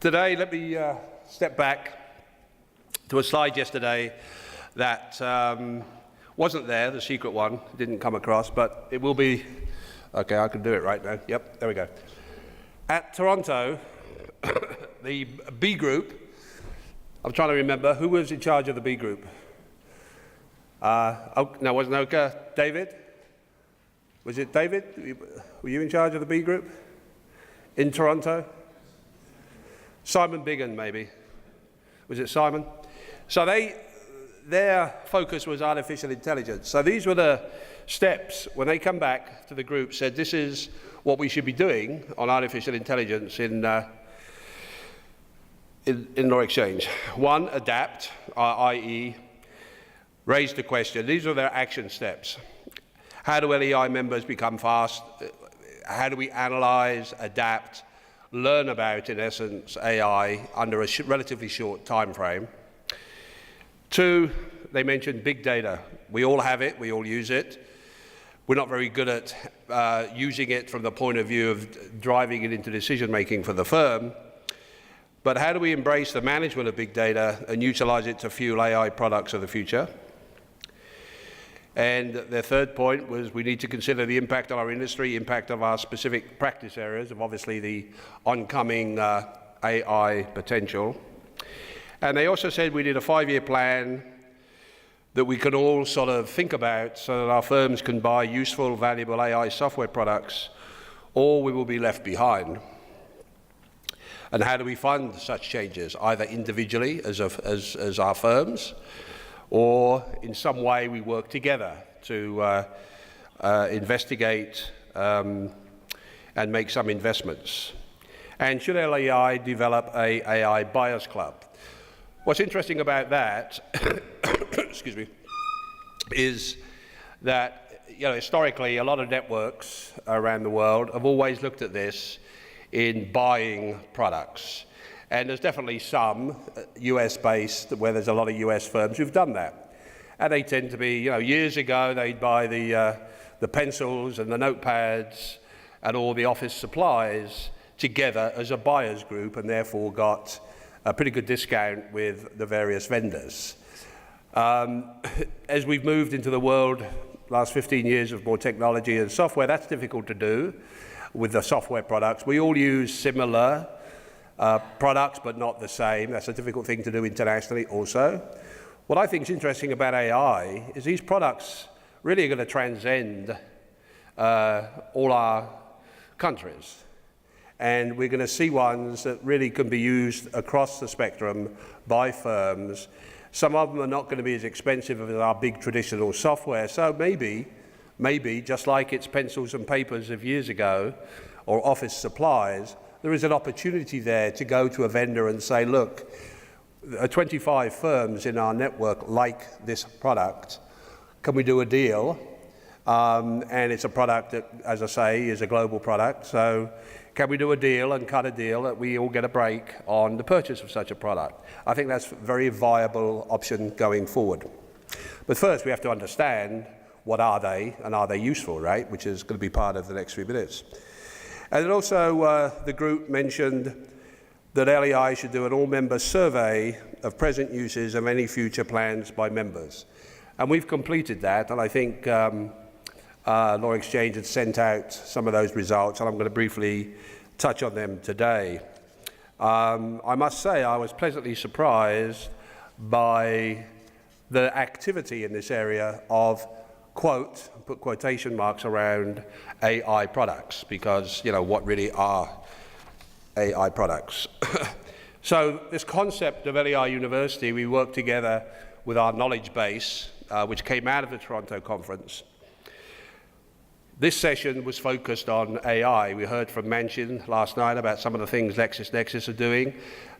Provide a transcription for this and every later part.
Today, let me step back to a slide yesterday that wasn't there, the secret one, didn't come across, but it will be. Okay, I can do it right now. Yep, there we go. At Toronto, the B group, I'm trying to remember, who was in charge of the B group? No, it wasn't Oka. David? Was it David? Were you in charge of the B group in Toronto? Simon Biggin, maybe. Was it Simon? So their focus was artificial intelligence. So these were the steps when they come back to the group, said this is what we should be doing on artificial intelligence in Law Exchange. One, adapt, i.e. raise the question. These are their action steps. How do LEI members become fast? How do we analyze, adapt, learn about, in essence, AI under a relatively short time frame? Two, they mentioned big data. We all have it, we all use it. We're not very good at using it from the point of view of driving it into decision making for the firm. But how do we embrace the management of big data and utilize it to fuel AI products of the future? And their third point was we need to consider the impact on our industry, impact of our specific practice areas of obviously the oncoming AI potential. And they also said we need a 5-year plan that we can all sort of think about so that our firms can buy useful, valuable AI software products, or we will be left behind. And how do we fund such changes, either individually as our firms, or in some way we work together to investigate and make some investments. And should LEI develop a AI buyers club? What's interesting about that, excuse me, is that historically a lot of networks around the world have always looked at this in buying products. And there's definitely some US-based, where there's a lot of US firms who've done that. And they tend to be, years ago they'd buy the pencils and the notepads and all the office supplies together as a buyer's group, and therefore got a pretty good discount with the various vendors. As we've moved into the world, last 15 years of more technology and software, that's difficult to do with the software products. We all use similar products, but not the same. That's a difficult thing to do internationally also. What I think is interesting about AI is these products really are going to transcend all our countries. And we're going to see ones that really can be used across the spectrum by firms. Some of them are not going to be as expensive as our big traditional software. So maybe, just like it's pencils and papers of years ago, or office supplies, there is an opportunity there to go to a vendor and say, look, 25 firms in our network like this product. Can we do a deal? And it's a product that, as I say, is a global product. So can we do a deal and cut a deal that we all get a break on the purchase of such a product? I think that's a very viable option going forward. But first, we have to understand what are they and are they useful, right? Which is going to be part of the next few minutes. And then also the group mentioned that LEI should do an all-member survey of present uses of any future plans by members. And we've completed that, and I think Law Exchange had sent out some of those results, and I'm going to briefly touch on them today. I must say I was pleasantly surprised by the activity in this area of quote, put quotation marks around AI products, because, what really are AI products? So this concept of LEI University, we worked together with our knowledge base, which came out of the Toronto conference. This session was focused on AI. We heard from Manchin last night about some of the things LexisNexis are doing.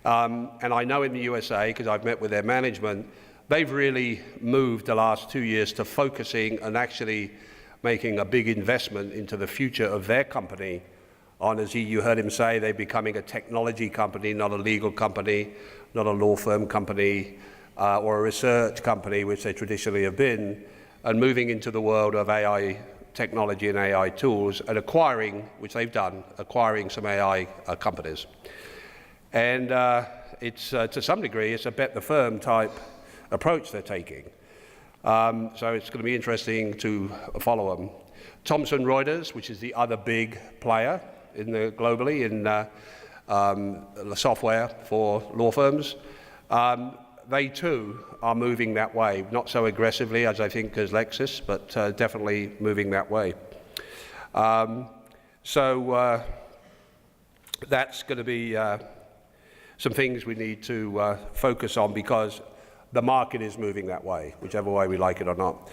And I know in the USA, because I've met with their management, they've really moved the last 2 years to focusing and actually making a big investment into the future of their company. As you heard him say, they're becoming a technology company, not a legal company, not a law firm company, or a research company, which they traditionally have been, and moving into the world of AI technology and AI tools, and acquiring, which they've done, acquiring some AI companies. And it's to some degree, it's a bet the firm type approach they're taking. So it's going to be interesting to follow them. Thomson Reuters, which is the other big player globally in software for law firms, they too are moving that way, not so aggressively as I think as Lexis, but definitely moving that way. So that's going to be some things we need to focus on, because the market is moving that way, whichever way we like it or not.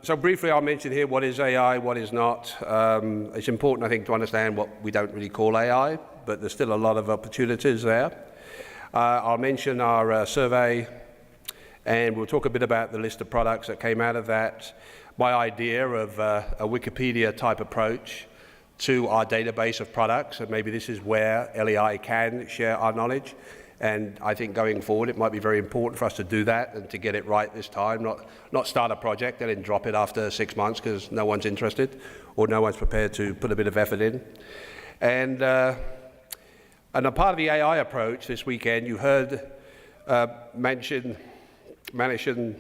So briefly, I'll mention here what is AI, what is not. It's important, I think, to understand what we don't really call AI, but there's still a lot of opportunities there. I'll mention our survey, and we'll talk a bit about the list of products that came out of that. My idea of a Wikipedia-type approach to our database of products, and maybe this is where LEI can share our knowledge. And I think going forward, it might be very important for us to do that and to get it right this time, not start a project and then drop it after 6 months because no one's interested or no one's prepared to put a bit of effort in. And a part of the AI approach this weekend, you heard Manish and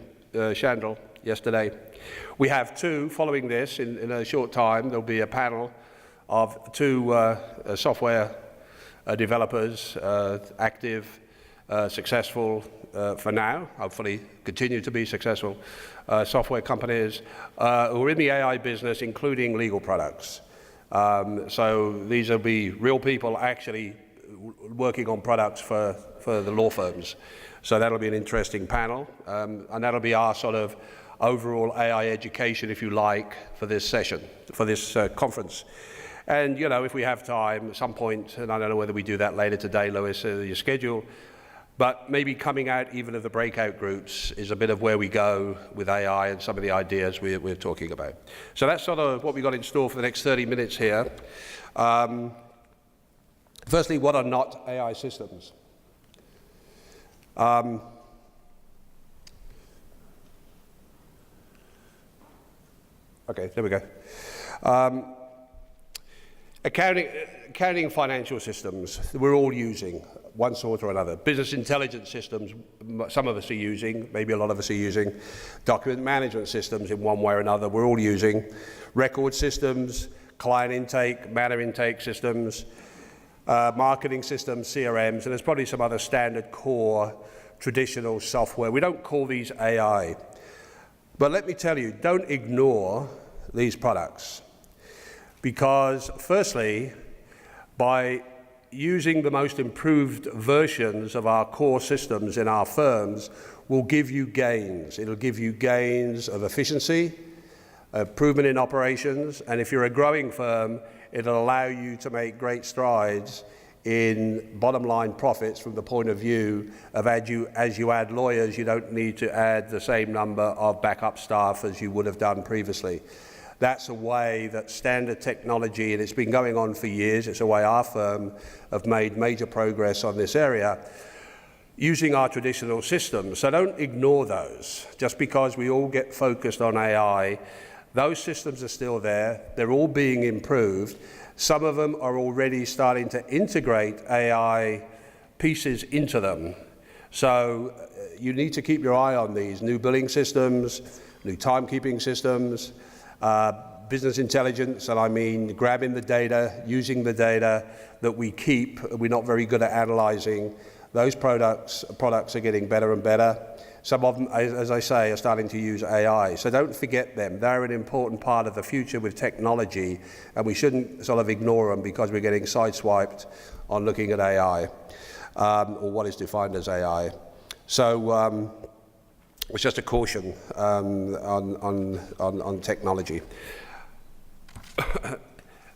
Chandal yesterday. We have two, following this, in a short time, there'll be a panel of two software developers, active, successful for now, hopefully continue to be successful, software companies who are in the AI business, including legal products. So these will be real people actually working on products for the law firms. So that'll be an interesting panel, and that'll be our sort of overall AI education, if you like, for this session, for this conference. And, you know, if we have time at some point, and I don't know whether we do that later today, Lewis, your schedule, but maybe coming out even of the breakout groups is a bit of where we go with AI and some of the ideas we're talking about. So that's sort of what we got in store for the next 30 minutes here. Firstly, what are not AI systems? Okay, there we go. Accounting financial systems, we're all using one sort or another. Business intelligence systems, some of us are using, maybe a lot of us are using. Document management systems in one way or another, we're all using. Record systems, client intake, matter intake systems, marketing systems, CRMs, and there's probably some other standard core traditional software. We don't call these AI. But let me tell you, don't ignore these products. Because firstly, by using the most improved versions of our core systems in our firms will give you gains. It'll give you gains of efficiency, improvement in operations, and if you're a growing firm, it'll allow you to make great strides in bottom line profits from the point of view of as you add lawyers, you don't need to add the same number of backup staff as you would have done previously. That's a way that standard technology, and it's been going on for years, it's a way our firm have made major progress on this area, using our traditional systems. So don't ignore those. Just because we all get focused on AI, those systems are still there, they're all being improved. Some of them are already starting to integrate AI pieces into them. So you need to keep your eye on these new billing systems, new timekeeping systems, business intelligence, and I mean grabbing the data, using the data that we keep, we're not very good at analyzing. Those products are getting better and better. Some of them, as I say, are starting to use AI. So don't forget them. They're an important part of the future with technology, and we shouldn't sort of ignore them because we're getting sideswiped on looking at AI, or what is defined as AI. So it's just a caution on technology.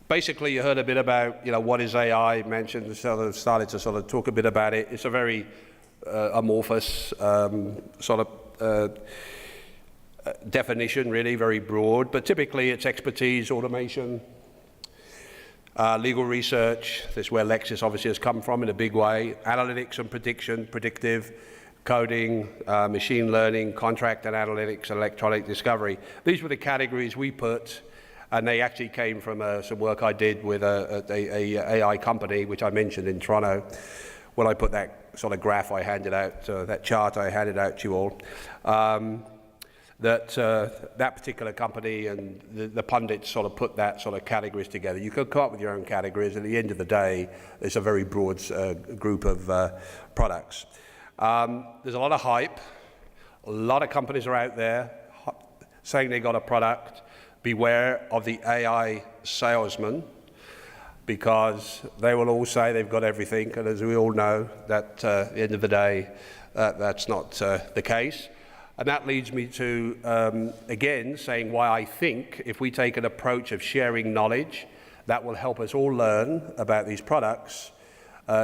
Basically, you heard a bit about, you know, what is AI mentioned, sort of started to sort of talk a bit about it. It's a very amorphous sort of definition, really, very broad, but typically it's expertise, automation, legal research. This is where Lexis obviously has come from in a big way. Analytics and prediction, predictive, coding, machine learning, contract and analytics, electronic discovery. These were the categories we put And they actually came from some work I did with a AI company, which I mentioned in Toronto, when I put that sort of graph I handed out, that chart I handed out to you all. That particular company and the pundits sort of put that sort of categories together. You could come up with your own categories. At the end of the day, it's a very broad group of products. There's a lot of hype. A lot of companies are out there saying they got a product. Beware of the AI salesman, because they will all say they've got everything, and as we all know, that at the end of the day, that's not the case. And that leads me to, again, saying why I think if we take an approach of sharing knowledge, that will help us all learn about these products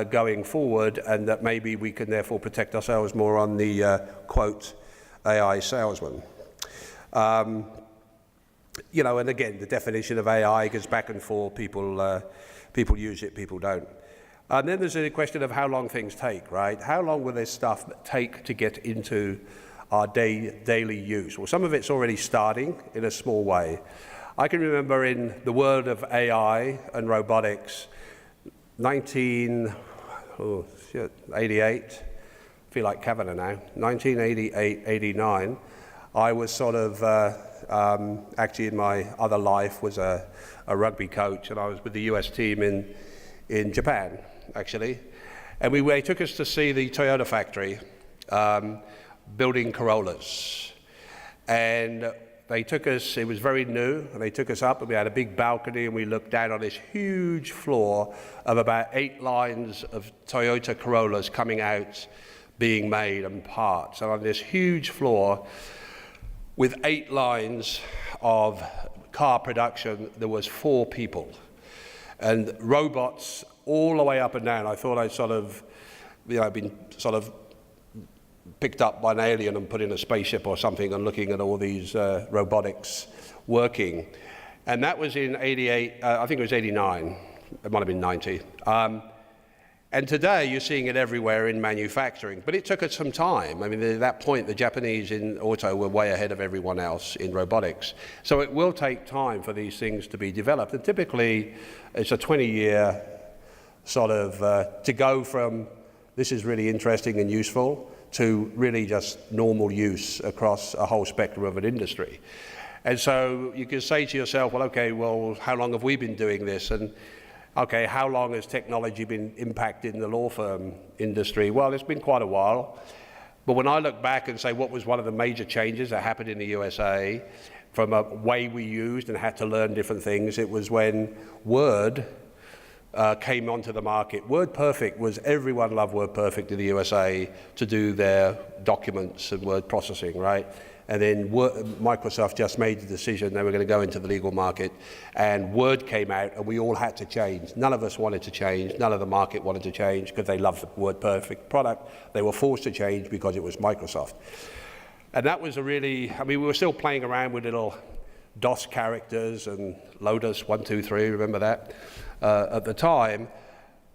going forward, and that maybe we can therefore protect ourselves more on the, quote, AI salesman. You know, and again, the definition of AI goes back and forth. People use it, people don't. And then there's a question of how long things take, right? How long will this stuff take to get into our daily use? Well, some of it's already starting in a small way. I can remember in the world of AI and robotics, 1988, I feel like Kavanagh now, 1988, 89, I was sort of, actually in my other life was a rugby coach, and I was with the US team in Japan, actually. And they took us to see the Toyota factory, building Corollas. And they took us, it was very new, and they took us up, and we had a big balcony, and we looked down on this huge floor of about 8 lines of Toyota Corollas coming out, being made and parts. And on this huge floor, with 8 lines of car production, there was 4 people. And robots all the way up and down. I thought I'd sort of, you know, been sort of picked up by an alien and put in a spaceship or something, and looking at all these robotics working. And that was in 88, I think it was 89, it might have been 90. And today you're seeing it everywhere in manufacturing, but it took us some time. I mean, at that point, the Japanese in auto were way ahead of everyone else in robotics. So it will take time for these things to be developed. And typically, it's a 20-year sort of, to go from this is really interesting and useful to really just normal use across a whole spectrum of an industry. And so you can say to yourself, well, okay, well, how long have we been doing this? And okay, how long has technology been impacting the law firm industry? Well, it's been quite a while. But when I look back and say what was one of the major changes that happened in the USA from a way we used and had to learn different things, it was when Word came onto the market. WordPerfect was, everyone loved WordPerfect in the USA to do their documents and word processing, right? And then Microsoft just made the decision they were going to go into the legal market, and Word came out, and we all had to change. None of us wanted to change. None of the market wanted to change because they loved the WordPerfect product. They were forced to change because it was Microsoft. And that was a really, I mean, we were still playing around with little DOS characters and Lotus 1, 2, 3, remember that, at the time.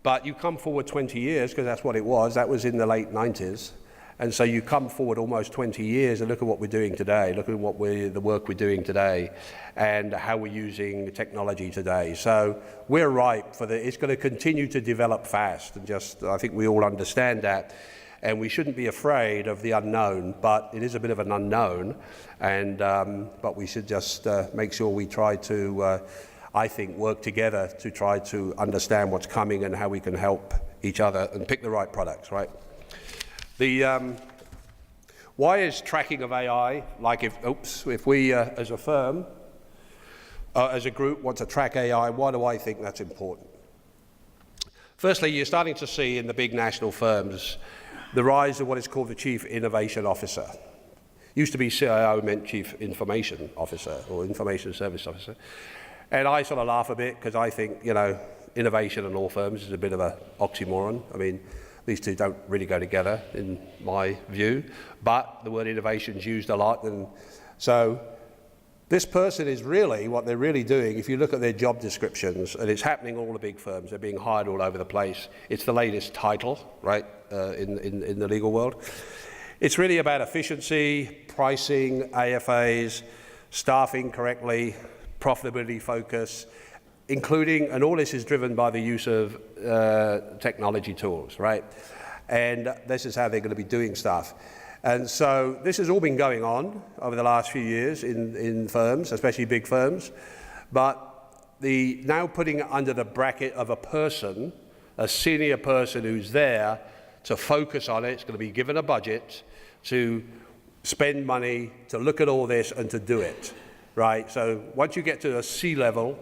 But you come forward 20 years, because that's what it was. That was in the late 90s. And so you come forward almost 20 years and look at what we're doing today, look at the work we're doing today and how we're using technology today. So we're ripe for it's going to continue to develop fast, and I think we all understand that. And we shouldn't be afraid of the unknown, but it is a bit of an unknown. And but we should just make sure we try to, I think, work together to try to understand what's coming and how we can help each other and pick the right products, right? Why is tracking of AI, like if we as a firm, as a group want to track AI, why do I think that's important? Firstly, you're starting to see in the big national firms the rise of what is called the Chief Innovation Officer. Used to be CIO meant Chief Information Officer or Information Service Officer. And I sort of laugh a bit because I think, you know, innovation in law firms is a bit of an oxymoron. I mean, these two don't really go together, in my view, but the word innovation is used a lot. And so this person is really, what they're really doing, if you look at their job descriptions, and it's happening in all the big firms, they're being hired all over the place. It's the latest title, right, in the legal world. It's really about efficiency, pricing, AFAs, staffing correctly, profitability focus, including, and all this is driven by the use of technology tools, right? And this is how they're going to be doing stuff. And so this has all been going on over the last few years in firms, especially big firms. But now putting it under the bracket of a person, a senior person who's there to focus on it, it's going to be given a budget to spend money, to look at all this and to do it, right? So once you get to a C-level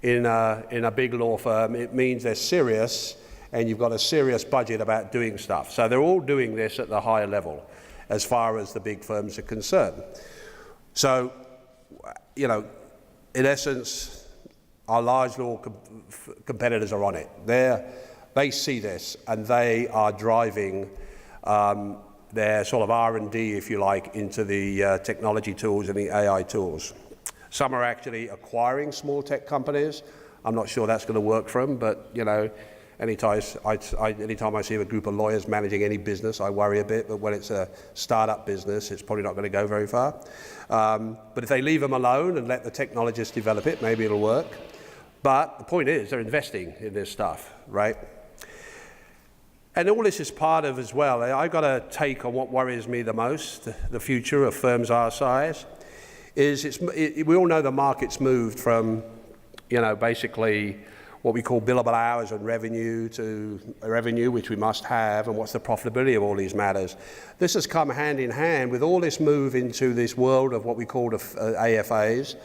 in a big law firm, it means they're serious and you've got a serious budget about doing stuff. So they're all doing this at the higher level as far as the big firms are concerned. So, you know, in essence, our large law competitors are on it. They see this and they are driving their sort of R&D, if you like, into the technology tools and the AI tools. Some are actually acquiring small tech companies. I'm not sure that's going to work for them, but, you know, anytime I see a group of lawyers managing any business, I worry a bit, but when it's a startup business, it's probably not going to go very far. But if they leave them alone and let the technologists develop it, maybe it'll work. But the point is, they're investing in this stuff, right? And all this is part of as well. I've got a take on what worries me the most, the future of firms our size, is we all know the market's moved from, you know, basically what we call billable hours and revenue to revenue, which we must have, and what's the profitability of all these matters. This has come hand in hand with all this move into this world of what we call the AFAs,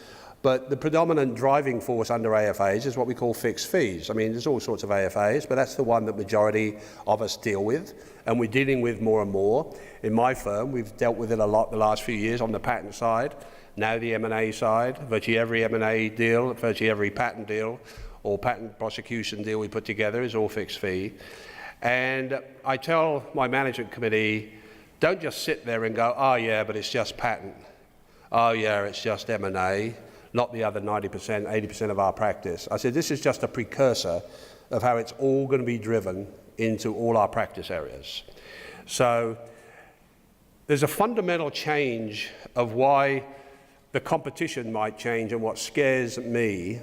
but the predominant driving force under AFAs is what we call fixed fees. I mean, there's all sorts of AFAs, but that's the one that majority of us deal with, and we're dealing with more and more. In my firm, we've dealt with it a lot the last few years on the patent side, now the M&A side. Virtually every M&A deal, virtually every patent deal, or patent prosecution deal we put together is all fixed fee. And I tell my management committee, don't just sit there and go, oh yeah, but it's just patent. Oh yeah, it's just M&A, not the other 90%, 80% of our practice. I said, this is just a precursor of how it's all going to be driven into all our practice areas. So there's a fundamental change of why the competition might change, and what scares me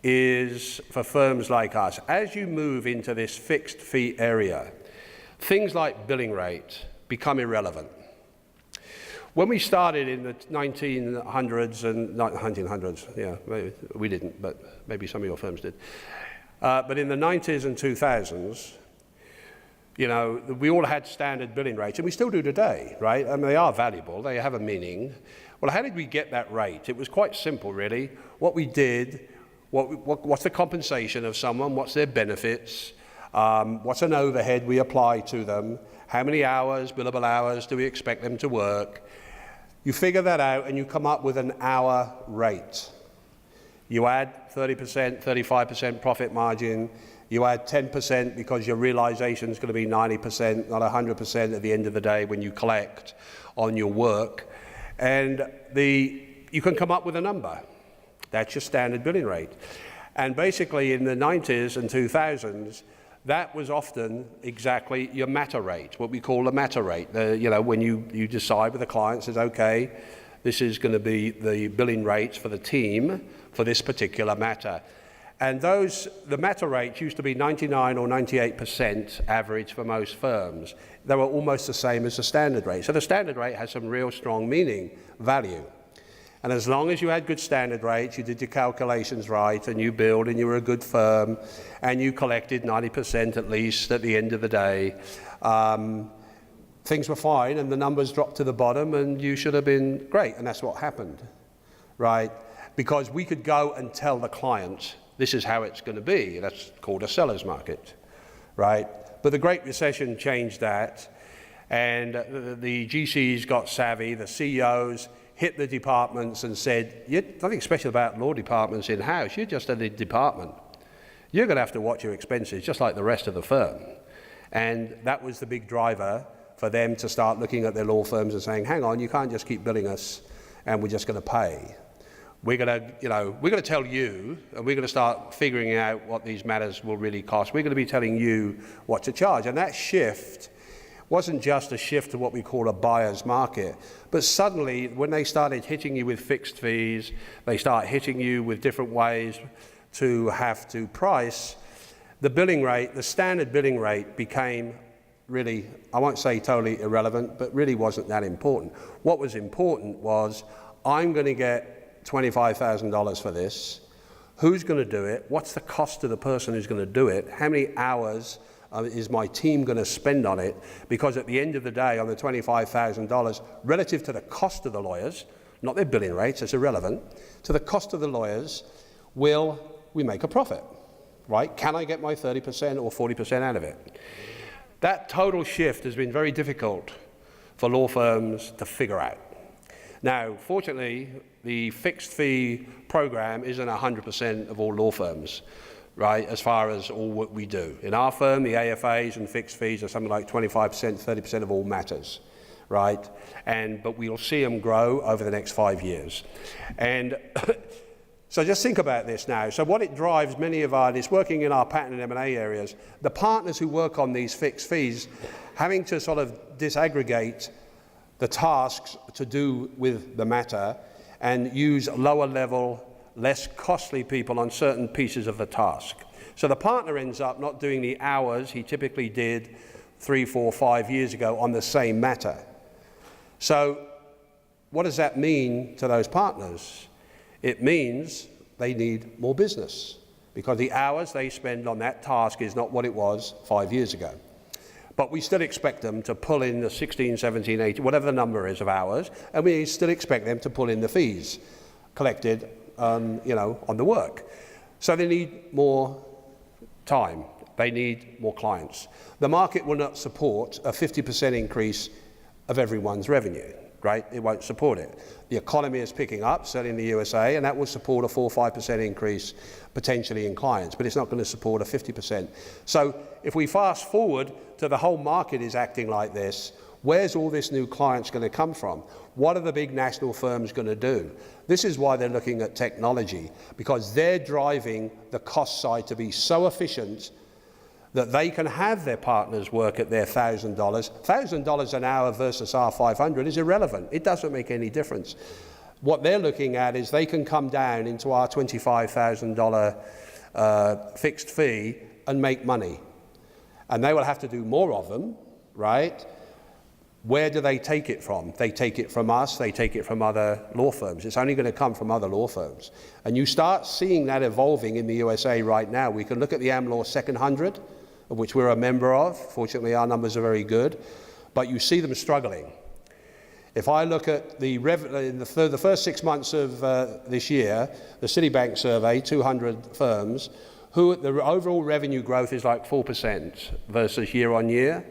is for firms like us, as you move into this fixed fee area, things like billing rate become irrelevant. When we started in the 1900s, and not 1900s, yeah, maybe we didn't, but maybe some of your firms did. But in the 90s and 2000s, you know, we all had standard billing rates, and we still do today, right? I mean, they are valuable, they have a meaning. Well, how did we get that rate? It was quite simple, really. What we did, what's the compensation of someone, what's their benefits, what's an overhead we apply to them, how many hours, billable hours, do we expect them to work? You figure that out and you come up with an hour rate. You add 30%, 35% profit margin, you add 10% because your realization is going to be 90%, not 100% at the end of the day when you collect on your work. And you can come up with a number. That's your standard billing rate. And basically in the 90s and 2000s, that was often exactly your matter rate, what we call a matter rate. You know, when you decide with the client, says, okay, this is going to be the billing rates for the team for this particular matter. And the matter rates used to be 99 or 98% average for most firms. They were almost the same as the standard rate. So the standard rate has some real strong meaning, value. And as long as you had good standard rates, you did your calculations right, and you billed, and you were a good firm, and you collected 90% at least at the end of the day, things were fine, and the numbers dropped to the bottom, and you should have been great. And that's what happened, right? Because we could go and tell the client, this is how it's going to be. That's called a seller's market, right? But the Great Recession changed that, and the GCs got savvy, the CEOs hit the departments and said, nothing special about law departments in-house, you're just a department. You're going to have to watch your expenses just like the rest of the firm. And that was the big driver for them to start looking at their law firms and saying, hang on, you can't just keep billing us and we're just going to pay. We're going to tell you, and we're going to start figuring out what these matters will really cost. We're going to be telling you what to charge. And that shift wasn't just a shift to what we call a buyer's market, but suddenly when they started hitting you with fixed fees, they start hitting you with different ways to have to price, the billing rate, the standard billing rate became really, I won't say totally irrelevant, but really wasn't that important. What was important was, I'm going to get $25,000 for this. Who's going to do it? What's the cost to the person who's going to do it? How many hours is my team going to spend on it? Because at the end of the day, on the $25,000, relative to the cost of the lawyers, not their billing rates, it's irrelevant, to the cost of the lawyers, will we make a profit, right? Can I get my 30% or 40% out of it? That total shift has been very difficult for law firms to figure out. Now, fortunately, the fixed fee program isn't 100% of all law firms, right, as far as all what we do. In our firm, the AFAs and fixed fees are something like 25%, 30% of all matters, right? But we'll see them grow over the next 5 years. And so just think about this now. So what it drives many of it's working in our patent and M&A areas, the partners who work on these fixed fees, having to sort of disaggregate the tasks to do with the matter and use lower level, less costly people on certain pieces of the task. So the partner ends up not doing the hours he typically did 3, 4, 5 years ago on the same matter. So what does that mean to those partners? It means they need more business because the hours they spend on that task is not what it was 5 years ago. But we still expect them to pull in the 16, 17, 18, whatever the number is of hours, and we still expect them to pull in the fees collected on the work. So they need more time. They need more clients. The market will not support a 50% increase of everyone's revenue, right? It won't support it. The economy is picking up, certainly in the USA, and that will support a 4 or 5% increase potentially in clients, but it's not going to support a 50%. So if we fast forward to the whole market is acting like this, where's all this new clients going to come from? What are the big national firms going to do? This is why they're looking at technology, because they're driving the cost side to be so efficient that they can have their partners work at their $1,000. $1,000 an hour versus our $500 is irrelevant. It doesn't make any difference. What they're looking at is they can come down into our $25,000 fixed fee and make money. And they will have to do more of them, right? Where do they take it from? They take it from us, they take it from other law firms. It's only going to come from other law firms. And you start seeing that evolving in the USA right now. We can look at the AmLaw Second 100, of which we're a member of. Fortunately, our numbers are very good. But you see them struggling. If I look at the first 6 months of this year, the Citibank survey, 200 firms, the overall revenue growth is like 4% versus year on year.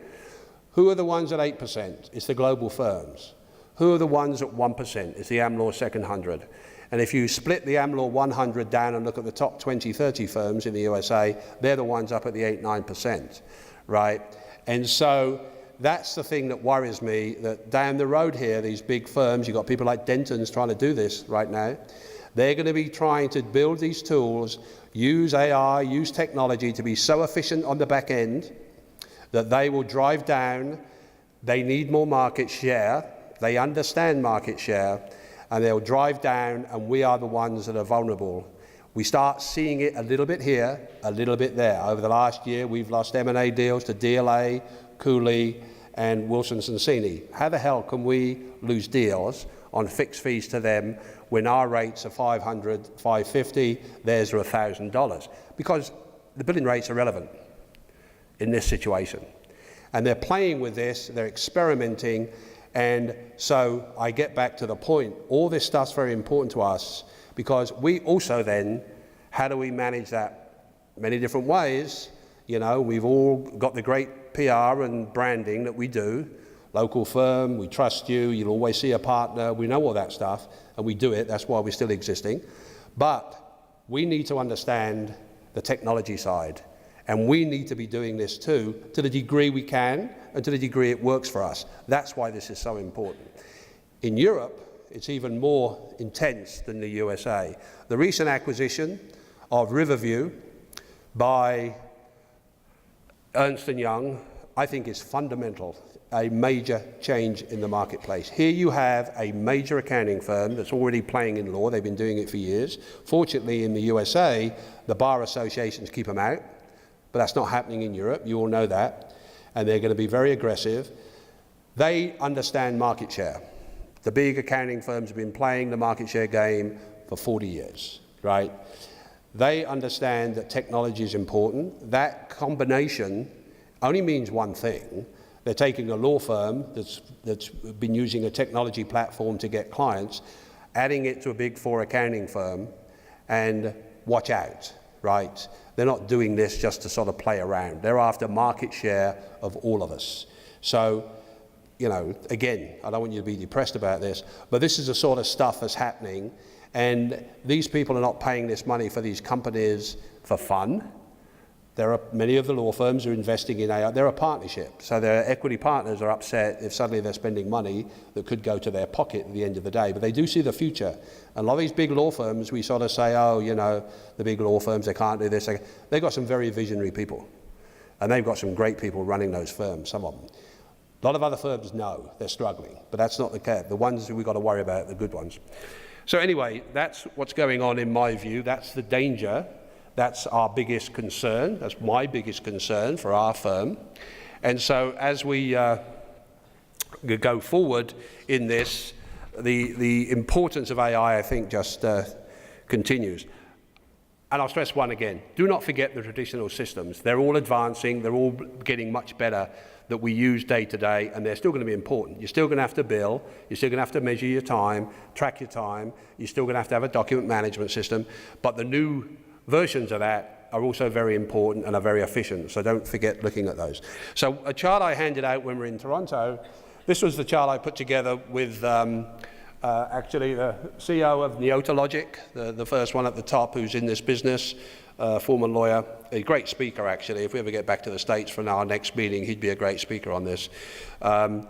Who are the ones at 8%? It's the global firms. Who are the ones at 1%? It's the AmLaw Second 100. And if you split the AmLaw 100 down and look at the top 20, 30 firms in the USA, they're the ones up at the 8, 9%, right? And so that's the thing that worries me, that down the road here, these big firms, you've got people like Denton's trying to do this right now. They're going to be trying to build these tools, use AI, use technology to be so efficient on the back end that they will drive down. They need more market share. They understand market share, and they'll drive down, and we are the ones that are vulnerable. We start seeing it a little bit here, a little bit there. Over the last year, we've lost M&A deals to DLA, Cooley, and Wilson Sonsini. How the hell can we lose deals on fixed fees to them when our rates are $500, $550, theirs are $1,000? Because the billing rates are relevant in this situation. And they're playing with this, they're experimenting, and so I get back to the point, all this stuff's very important to us, because we also then, how do we manage that? Many different ways. You know, we've all got the great PR and branding that we do. Local firm, we trust you, you'll always see a partner, we know all that stuff, and we do it, that's why we're still existing. But we need to understand the technology side. And we need to be doing this too, to the degree we can, and to the degree it works for us. That's why this is so important. In Europe, it's even more intense than the USA. The recent acquisition of Riverview by Ernst & Young I think is fundamental, a major change in the marketplace. Here you have a major accounting firm that's already playing in law. They've been doing it for years. Fortunately, in the USA, the bar associations keep them out, but that's not happening in Europe. You all know that. And they're going to be very aggressive. They understand market share. The big accounting firms have been playing the market share game for 40 years, right? They understand that technology is important. That combination only means one thing. They're taking a law firm that's been using a technology platform to get clients, adding it to a Big Four accounting firm, and watch out, right? They're not doing this just to sort of play around. They're after market share of all of us. So, you know, again, I don't want you to be depressed about this, but this is the sort of stuff that's happening, and these people are not paying this money for these companies for fun. There are many of the law firms who are investing in AI. They're a partnership, so their equity partners are upset if suddenly they're spending money that could go to their pocket at the end of the day. But they do see the future. A lot of these big law firms, we sort of say, oh, you know, the big law firms, they can't do this. They've got some very visionary people, and they've got some great people running those firms, some of them. A lot of other firms, no, they're struggling, but that's not the case. The ones that we've got to worry about are the good ones. So anyway, that's what's going on in my view. That's the danger. That's our biggest concern. That's my biggest concern for our firm. And so as we go forward in this, the importance of AI, I think, just continues. And I'll stress one again. Do not forget the traditional systems. They're all advancing. They're all getting much better that we use day to day, and they're still going to be important. You're still going to have to bill. You're still going to have to measure your time, track your time. You're still going to have a document management system. But the new versions of that are also very important and are very efficient, so don't forget looking at those. So a chart I handed out when we were in Toronto, this was the chart I put together with actually the CEO of Neotologic, the first one at the top who's in this business, former lawyer, a great speaker actually. If we ever get back to the States for our next meeting, he'd be a great speaker on this. And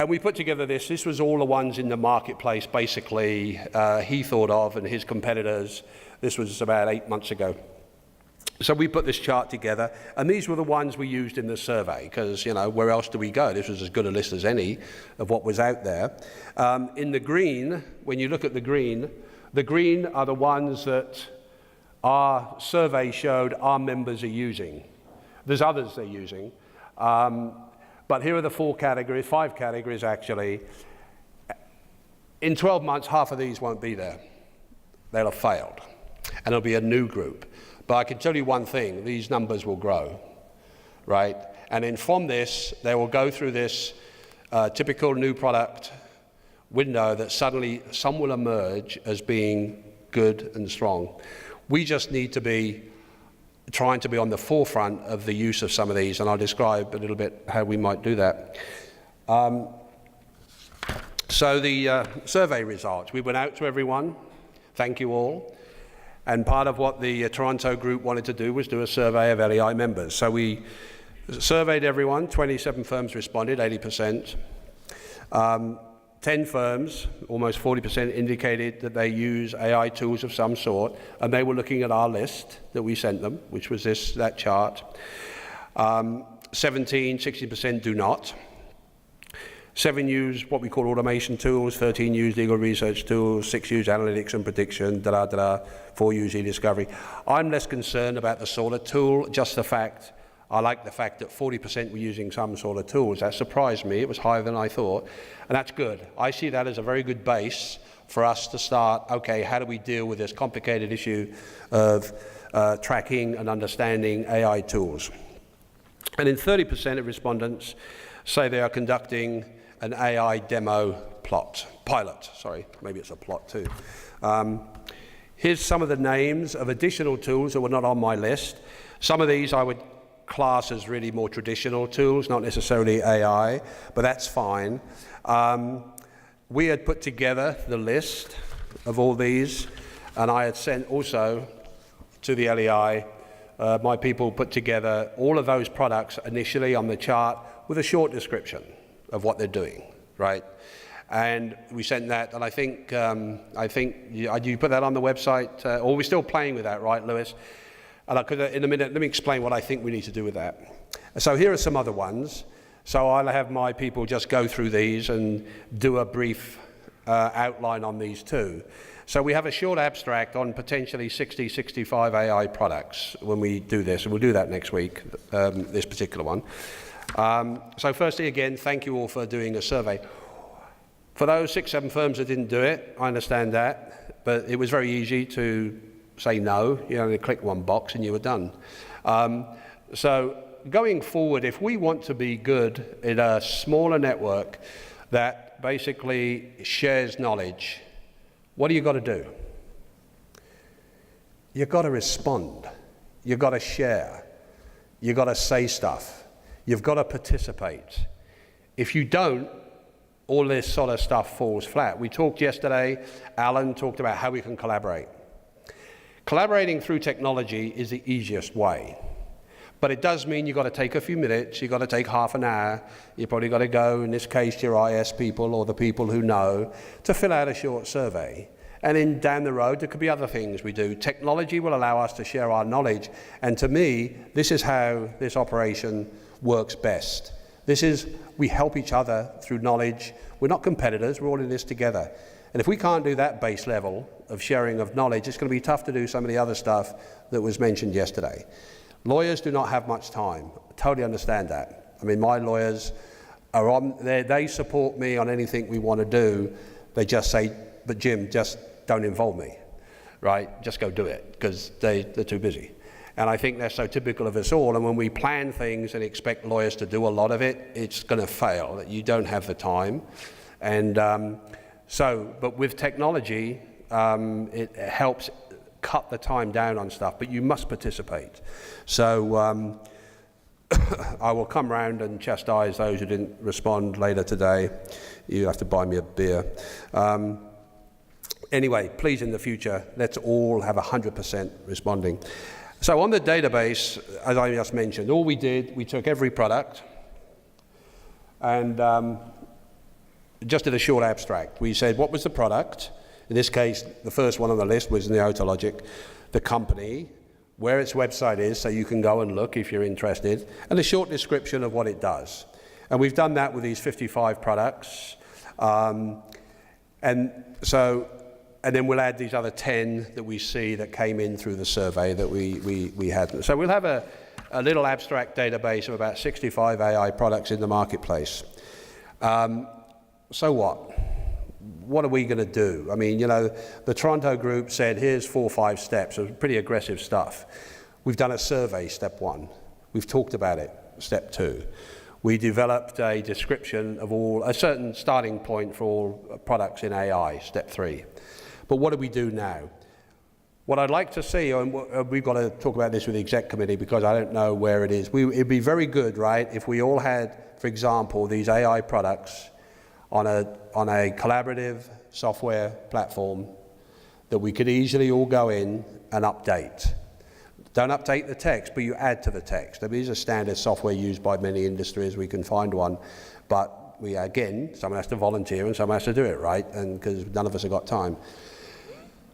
we put together this was all the ones in the marketplace basically he thought of and his competitors. This was about 8 months ago. So we put this chart together, and these were the ones we used in the survey, because, you know, where else do we go? This was as good a list as any of what was out there. In the green, when you look at the green are the ones that our survey showed our members are using. There's others they're using. But here are the five categories actually. In 12 months, half of these won't be there. They'll have failed. And it'll be a new group. But I can tell you one thing, these numbers will grow, right? And then from this, they will go through this typical new product window that suddenly some will emerge as being good and strong. We just need to be trying to be on the forefront of the use of some of these, and I'll describe a little bit how we might do that. So the survey results, we went out to everyone. Thank you all. And part of what the Toronto group wanted to do was do a survey of LEI members. So we surveyed everyone, 27 firms responded, 80%. 10 firms, almost 40%, indicated that they use AI tools of some sort, and they were looking at our list that we sent them, which was that chart. 60% do not. 7 use what we call automation tools, 13 use legal research tools, 6 use analytics and prediction, 4 use e-discovery. I'm less concerned about the sort of tool, just I like the fact that 40% were using some sort of tools. That surprised me. It was higher than I thought, and that's good. I see that as a very good base for us to start, okay, how do we deal with this complicated issue of tracking and understanding AI tools? And then 30% of respondents say they are conducting an AI demo pilot, maybe it's a plot too. Here's some of the names of additional tools that were not on my list. Some of these I would class as really more traditional tools, not necessarily AI, but that's fine. We had put together the list of all these, and I had sent also to the LEI, my people put together all of those products initially on the chart with a short description of what they're doing, right? And we sent that, and I think you put that on the website, or we're still playing with that, right, Lewis? And in a minute, let me explain what I think we need to do with that. So here are some other ones. So I'll have my people just go through these and do a brief outline on these too. So we have a short abstract on potentially 60, 65 AI products when we do this, and we'll do that next week, this particular one. So firstly, again, thank you all for doing a survey. For those 6, 7 firms that didn't do it, I understand that, but it was very easy to say no. You only click one box and you were done. So going forward, if we want to be good in a smaller network that basically shares knowledge, what do you got to do? You've got to respond. You've got to share. You've got to say stuff. You've got to participate. If you don't, all this sort of stuff falls flat. We talked yesterday, Alan talked about how we can collaborate. Collaborating through technology is the easiest way. But it does mean you've got to take a few minutes, you've got to take half an hour, you've probably got to go, in this case, to your IS people or the people who know, to fill out a short survey. And then down the road, there could be other things we do. Technology will allow us to share our knowledge. And to me, this is how this operation works best. This is, we help each other through knowledge. We're not competitors, we're all in this together. And if we can't do that base level of sharing of knowledge, it's going to be tough to do some of the other stuff that was mentioned yesterday. Lawyers do not have much time. I totally understand that. I mean, my lawyers are on, they support me on anything we want to do. They just say, but Jim, just don't involve me, right? Just go do it, because they're too busy. And I think that's so typical of us all. And when we plan things and expect lawyers to do a lot of it, it's going to fail, that you don't have the time. And but with technology, it helps cut the time down on stuff, but you must participate. So I will come round and chastise those who didn't respond later today. You have to buy me a beer. Anyway, please, in the future, let's all have 100% responding. So on the database, as I just mentioned, all we did, we took every product and just did a short abstract. We said, what was the product? In this case, the first one on the list was Neotologic, the company, where its website is, so you can go and look if you're interested, and a short description of what it does. And we've done that with these 55 products. And then we'll add these other 10 that we see that came in through the survey that we had. So we'll have a little abstract database of about 65 AI products in the marketplace. So what? What are we going to do? I mean, you know, the Toronto group said, here's 4 or 5 steps. It was pretty aggressive stuff. We've done a survey, step 1. We've talked about it, step 2. We developed a description of a certain starting point for all products in AI, step 3. But what do we do now? What I'd like to see, and we've got to talk about this with the exec committee because I don't know where it is. It'd be very good, right, if we all had, for example, these AI products on a collaborative software platform that we could easily all go in and update. Don't update the text, but you add to the text. There is a standard software used by many industries. We can find one, but again, someone has to volunteer and someone has to do it, right? And because none of us have got time.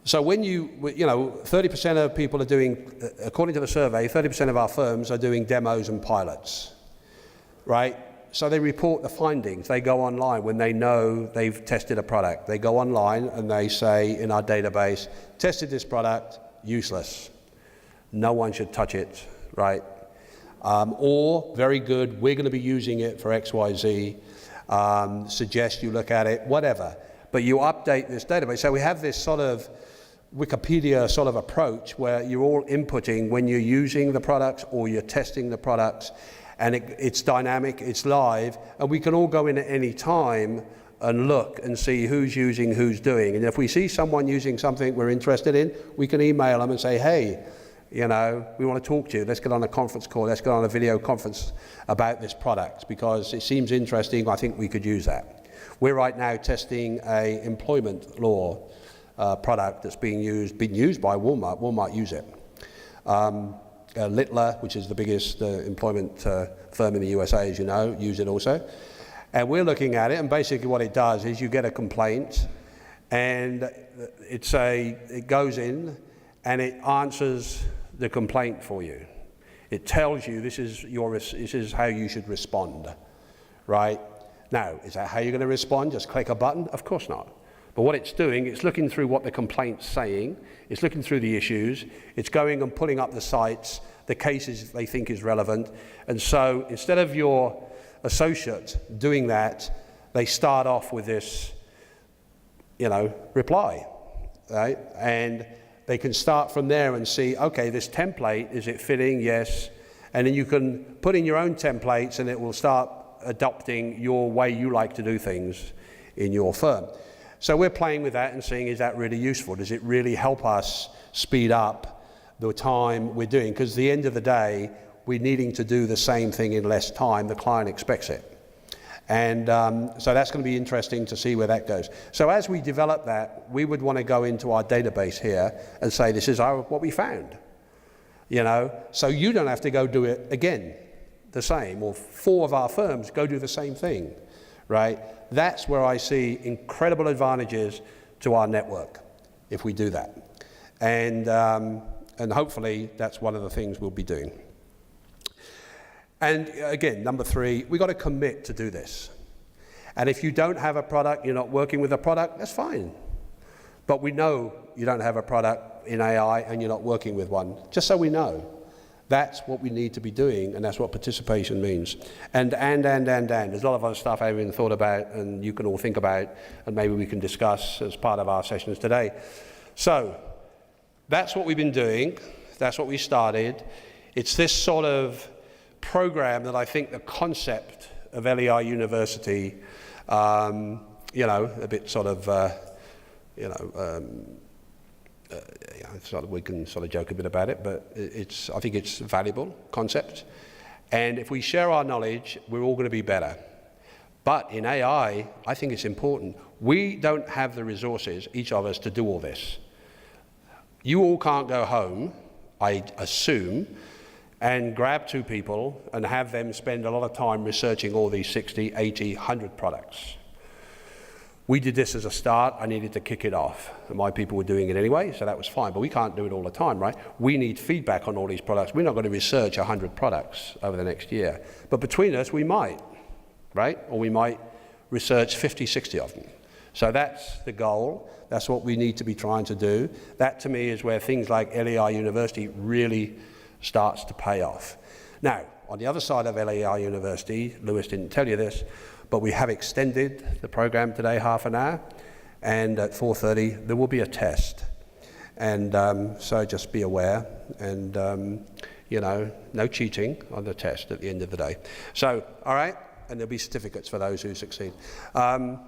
So when 30% of people are doing, according to the survey, 30% of our firms are doing demos and pilots, right? So they report the findings. They go online when they know they've tested a product. They go online and they say in our database, tested this product, useless. No one should touch it, right? Or, very good, we're going to be using it for XYZ, suggest you look at it, whatever. But you update this database. So we have this sort of Wikipedia sort of approach where you're all inputting when you're using the products or you're testing the products. And it's dynamic, it's live, and we can all go in at any time and look and see who's using, who's doing. And if we see someone using something we're interested in, we can email them and say, hey, you know, we want to talk to you. Let's get on a conference call. Let's get on a video conference about this product because it seems interesting. I think we could use that. We're right now testing a employment law product that's being used by Walmart. Walmart use it. Littler, which is the biggest employment firm in the USA, as you know, use it also. And we're looking at it, and basically what it does is you get a complaint, and it goes in, and it answers the complaint for you. It tells you this is how you should respond, right? Now, is that how you're going to respond? Just click a button? Of course not. But what it's doing, it's looking through what the complaint's saying, it's looking through the issues, it's going and pulling up the sites, the cases they think is relevant. And so instead of your associate doing that, they start off with this, reply, right? And they can start from there and see, okay, this template, is it fitting? Yes. And then you can put in your own templates and it will start adopting your way you like to do things in your firm. So we're playing with that and seeing, is that really useful? Does it really help us speed up the time we're doing? Because at the end of the day, we're needing to do the same thing in less time. The client expects it. And so that's going to be interesting to see where that goes. So as we develop that, we would want to go into our database here and say, this is what we found. So you don't have to go do it again, the same, or 4 of our firms go do the same thing, right? That's where I see incredible advantages to our network if we do that. And hopefully that's one of the things we'll be doing. And again, number 3, we've got to commit to do this. And if you don't have a product, you're not working with a product, that's fine. But we know you don't have a product in AI and you're not working with one, just so we know. That's what we need to be doing, and that's what participation means. And. There's a lot of other stuff I haven't thought about, and you can all think about, and maybe we can discuss as part of our sessions today. So, that's what we've been doing. That's what we started. It's this sort of program that I think the concept of LEI University, a bit sort of, we can sort of joke a bit about it, but I think it's a valuable concept. And if we share our knowledge, we're all going to be better. But in AI, I think it's important. We don't have the resources, each of us, to do all this. You all can't go home, I assume, and grab 2 people and have them spend a lot of time researching all these 60, 80, 100 products. We did this as a start. I needed to kick it off. And my people were doing it anyway, so that was fine. But we can't do it all the time, right? We need feedback on all these products. We're not going to research 100 products over the next year. But between us, we might, right? Or we might research 50, 60 of them. So that's the goal. That's what we need to be trying to do. That, to me, is where things like LEI University really starts to pay off. Now, on the other side of LEI University, Lewis didn't tell you this, but we have extended the program today half an hour, and at 4:30 there will be a test. And so just be aware, and no cheating on the test at the end of the day. So, all right, and there'll be certificates for those who succeed. And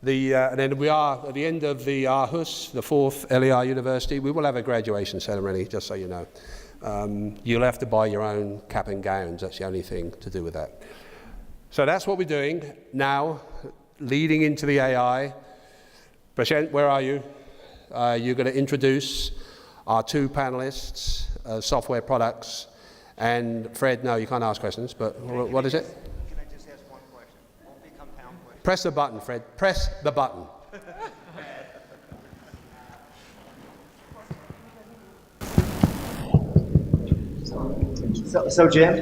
then we are, at the end of the Aarhus, the 4th LEI University, we will have a graduation ceremony, just so you know. You'll have to buy your own cap and gowns. That's the only thing to do with that. So that's what we're doing now, leading into the AI. Prashant, where are you? You're going to introduce our 2 panelists, software products. And Fred, no, you can't ask questions, but what is it? Can I just ask one question? Won't they compound questions? Press the button, Fred. Press the button. So Jim,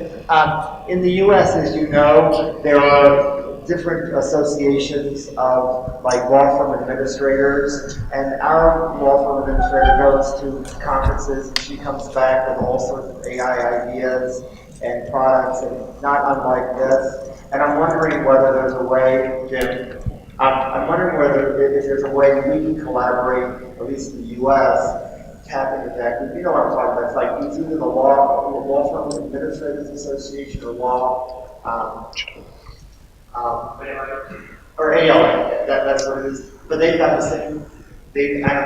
in the U.S., as you know, there are different associations of law firm administrators, and our law firm administrator goes to conferences and she comes back with all sorts of AI ideas and products, and not unlike this. And I'm wondering whether there's a way, Jim, I'm wondering whether if there's a way we can collaborate, at least in the U.S., tap into that. Because you know what I'm talking about. It's like it's either the law firm administrators association or or ALA. That's what it is. But they've got the same. They've got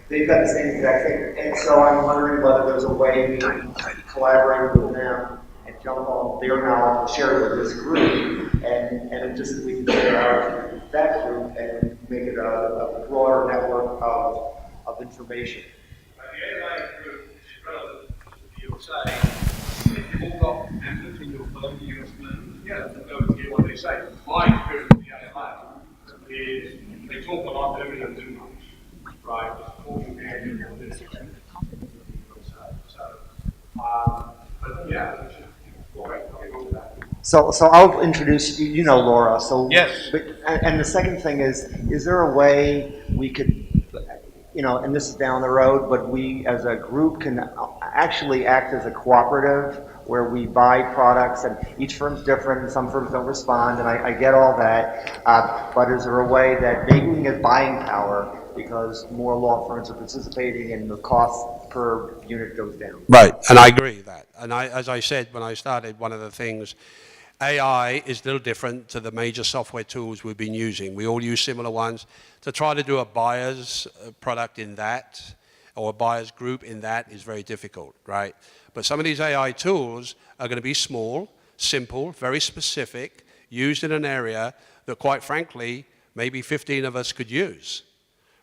the same exact thing. And so I'm wondering whether there's a way we can collaborate with them and jump on their knowledge and share it with this group, and just we can share out that group and make it a broader network of information. The LEI group is relevant to the USA. If you've all got members in your firm, US firm, go and hear what they say. My experience with the LEI is they talk a lot, but they don't do much. Right? Talking behavior and this. So, but yeah, they should, go ahead, nothing wrong with that. So I'll introduce you. You know Laura. So Yes. But, and the second thing is there a way we could, and this is down the road, but we as a group can actually act as a cooperative where we buy products, and each firm's different, and some firms don't respond, and I get all that. But is there a way that maybe we can get buying power because more law firms are participating and the cost per unit goes down? Right, and I agree with that. And as I said when I started, one of the things, AI is a little different to the major software tools we've been using. We all use similar ones. To try to do a buyer's product in that, or a buyer's group in that, is very difficult, right? But some of these AI tools are going to be small, simple, very specific, used in an area that, quite frankly, maybe 15 of us could use,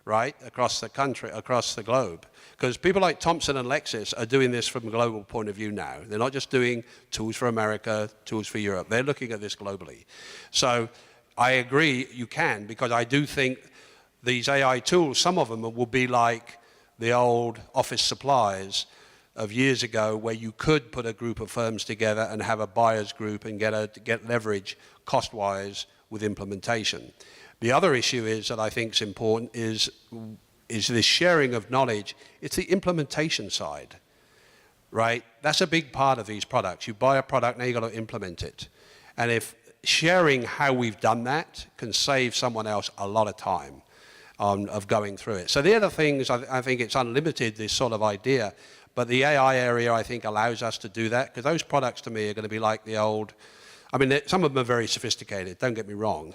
right, across the country, across the globe. Because people like Thomson and Lexis are doing this from a global point of view now. They're not just doing tools for America, tools for Europe. They're looking at this globally. So I agree you can, because I do think these AI tools, some of them will be like the old office supplies of years ago, where you could put a group of firms together and have a buyer's group and get leverage cost-wise with implementation. The other issue is that I think is important is this sharing of knowledge. It's the implementation side, right? That's a big part of these products. You buy a product, now you've got to implement it. And if sharing how we've done that can save someone else a lot of time of going through it. So the other things, I think it's unlimited, this sort of idea. But the AI area, I think, allows us to do that, because those products to me are going to be like the old, I mean, some of them are very sophisticated, don't get me wrong.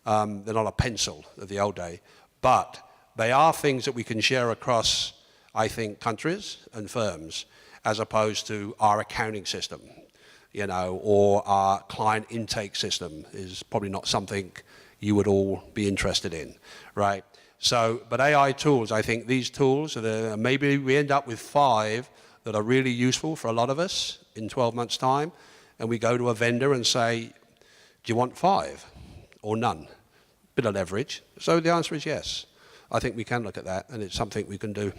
They're not a pencil of the old day, but they are things that we can share across, I think, countries and firms, as opposed to our accounting system, or our client intake system is probably not something you would all be interested in, right? So, but AI tools, I think these tools, maybe we end up with 5 that are really useful for a lot of us in 12 months' time, and we go to a vendor and say, do you want 5 or none? Bit of leverage. So the answer is yes. I think we can look at that, and it's something we can do.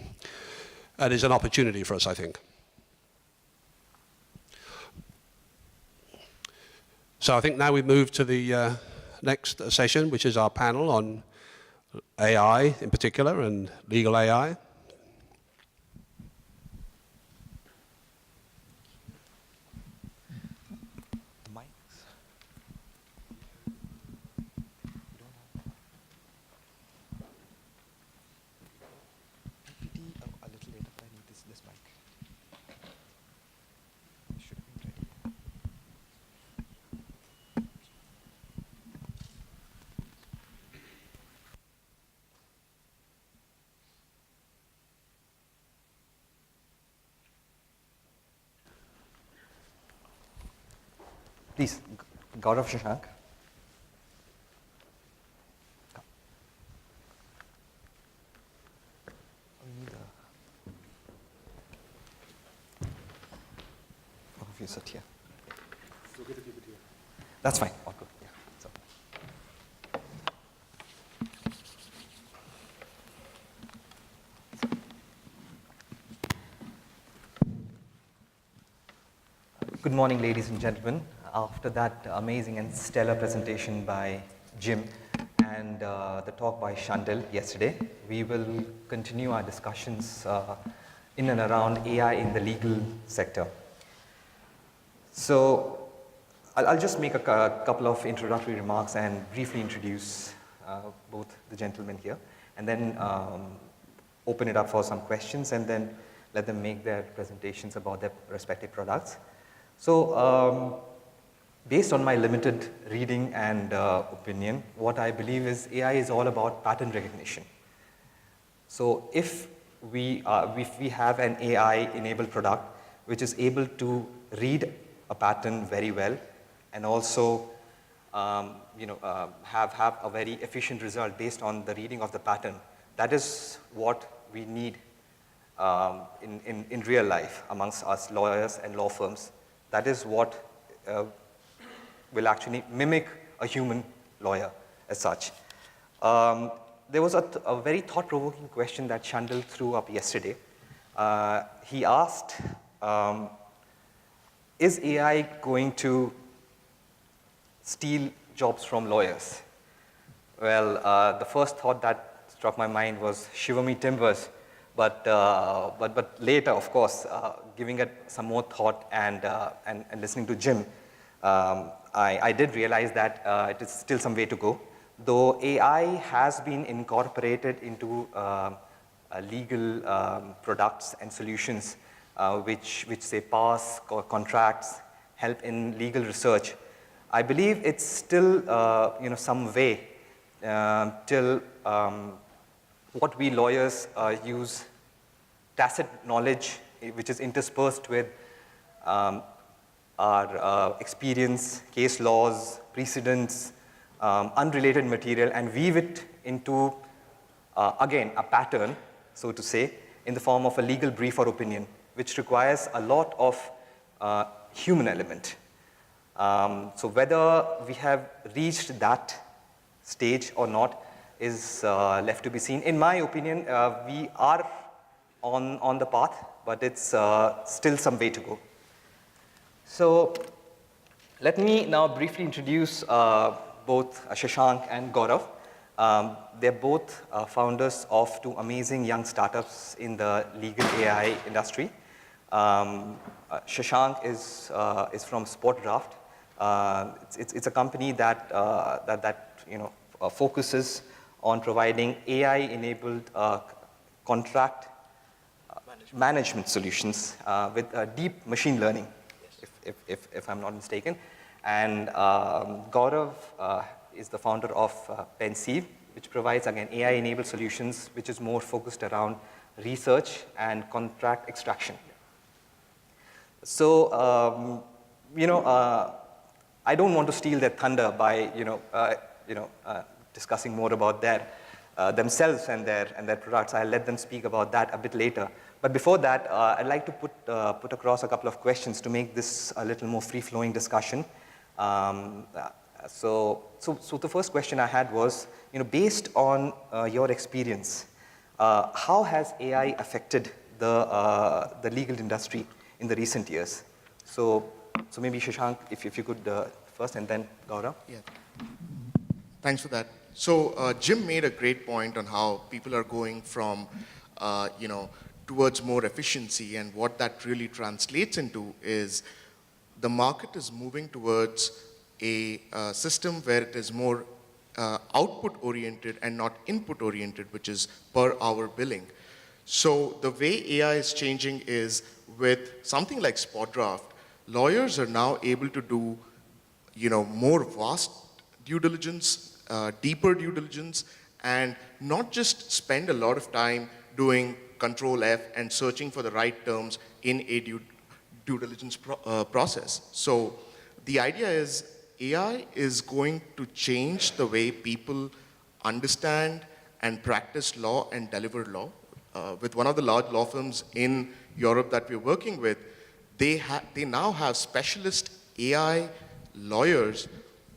And it's an opportunity for us, I think. So I think now we move to the next session, which is our panel on AI in particular, and legal AI. Please, Gaurav Shashank. If you sit here. It's okay to keep it here. That's fine. All good. Yeah. So. Good morning, ladies and gentlemen. After that amazing and stellar presentation by Jim and the talk by Shandil yesterday, we will continue our discussions in and around AI in the legal sector. So I'll just make a couple of introductory remarks and briefly introduce both the gentlemen here, and then open it up for some questions, and then let them make their presentations about their respective products. So based on my limited reading and opinion, what I believe is AI is all about pattern recognition. So if we have an AI-enabled product which is able to read a pattern very well, and also have a very efficient result based on the reading of the pattern, that is what we need in real life amongst us lawyers and law firms. That is what will actually mimic a human lawyer as such. There was a very thought-provoking question that Shandil threw up yesterday. He asked, is AI going to steal jobs from lawyers? Well, the first thought that struck my mind was shiver me timbers, but later, of course, giving it some more thought and listening to Jim, I did realize that it is still some way to go. Though AI has been incorporated into legal products and solutions, which say pass contracts, help in legal research, I believe it's still some way till what we lawyers use tacit knowledge, which is interspersed with our experience, case laws, precedents, unrelated material, and weave it into, again, a pattern, so to say, in the form of a legal brief or opinion, which requires a lot of human element. So whether we have reached that stage or not is left to be seen. In my opinion, we are on the path, but it's still some way to go. So let me now briefly introduce both Shashank and Gaurav. They're both founders of two amazing young startups in the legal AI industry. Shashank is from SpotDraft. It's a company that focuses on providing AI-enabled contract management solutions with deep machine learning, if I'm not mistaken. And Gaurav is the founder of Pensieve, which provides, again, AI-enabled solutions, which is more focused around research and contract extraction. So, I don't want to steal their thunder by, discussing more about themselves and their products. I'll let them speak about that a bit later. But before that, I'd like to put across a couple of questions to make this a little more free-flowing discussion. So the first question I had was, based on your experience, how has AI affected the legal industry in the recent years? So maybe Shashank, if you could first, and then Gaurav. Yeah. Thanks for that. So Jim made a great point on how people are going from, towards more efficiency, and what that really translates into is the market is moving towards a system where it is more output-oriented and not input-oriented, which is per hour billing. So the way AI is changing is with something like SpotDraft, lawyers are now able to do, more vast due diligence, deeper due diligence, and not just spend a lot of time doing Control F and searching for the right terms in a due diligence process. So the idea is AI is going to change the way people understand and practice law and deliver law. With one of the large law firms in Europe that we're working with, they now have specialist AI lawyers.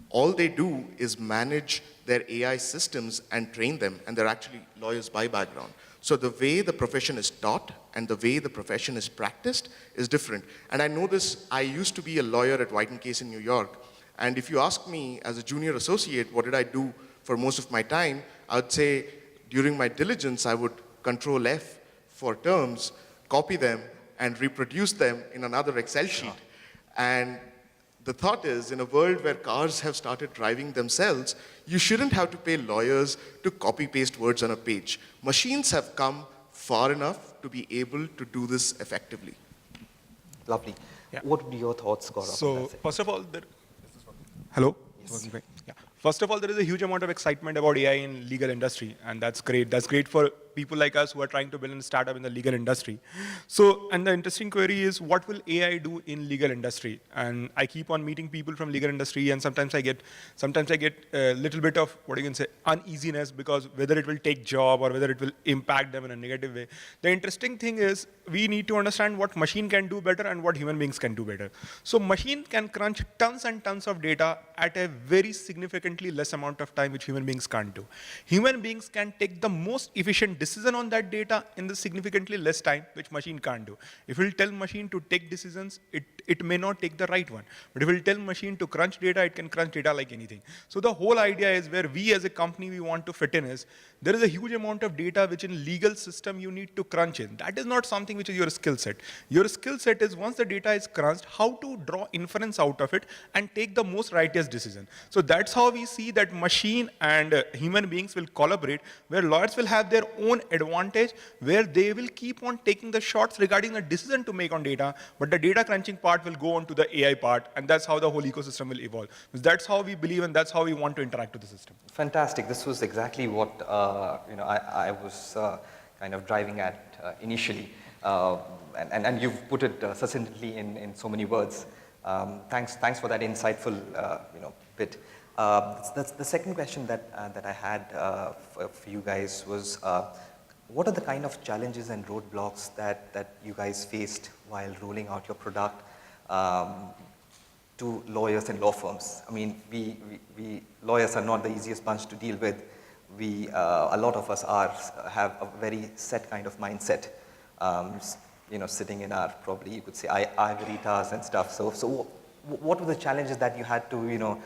All they do is manage their AI systems and train them, and they're actually lawyers by background. So the way the profession is taught and the way the profession is practiced is different. And I know this, I used to be a lawyer at White & Case in New York, and if you ask me as a junior associate, what did I do for most of my time, I would say during my diligence, I would Control F for terms, copy them, and reproduce them in another Excel sheet. And the thought is, in a world where cars have started driving themselves, you shouldn't have to pay lawyers to copy-paste words on a page. Machines have come far enough to be able to do this effectively. Lovely. Yeah. What would be your thoughts, Gaurav? So first of all, hello? Yes. Working great. Yeah. First of all, there is a huge amount of excitement about AI in legal industry, and that's great. That's great for people like us who are trying to build a startup in the legal industry. So, and the interesting query is, what will AI do in legal industry? And I keep on meeting people from legal industry, and sometimes I get a little bit of, what you can say, uneasiness, because whether it will take job or whether it will impact them in a negative way. The interesting thing is, we need to understand what machine can do better and what human beings can do better. So machine can crunch tons and tons of data at a very significantly less amount of time, which human beings can't do. Human beings can take the most efficient decision on that data in the significantly less time, which machine can't do. If we'll tell machine to take decisions, it may not take the right one. But if we'll tell machine to crunch data, it can crunch data like anything. So the whole idea is where we as a company, we want to fit in is, there is a huge amount of data which in legal system you need to crunch in. That is not something which is your skill set. Your skill set is once the data is crunched, how to draw inference out of it and take the most righteous decision. So that's how we see that machine and human beings will collaborate, where lawyers will have their own advantage, where they will keep on taking the shots regarding the decision to make on data, but the data crunching part will go on to the AI part, and that's how the whole ecosystem will evolve. That's how we believe, and that's how we want to interact with the system. Fantastic. This was exactly what I was kind of driving at initially, and you've put it succinctly in so many words. Thanks for that insightful bit. That's the second question that I had for you guys was, what are the kind of challenges and roadblocks that you guys faced while rolling out your product to lawyers and law firms? I mean, we lawyers are not the easiest bunch to deal with. A lot of us have a very set kind of mindset, sitting in our, probably you could say, ivory towers and stuff. So what were the challenges that you had to,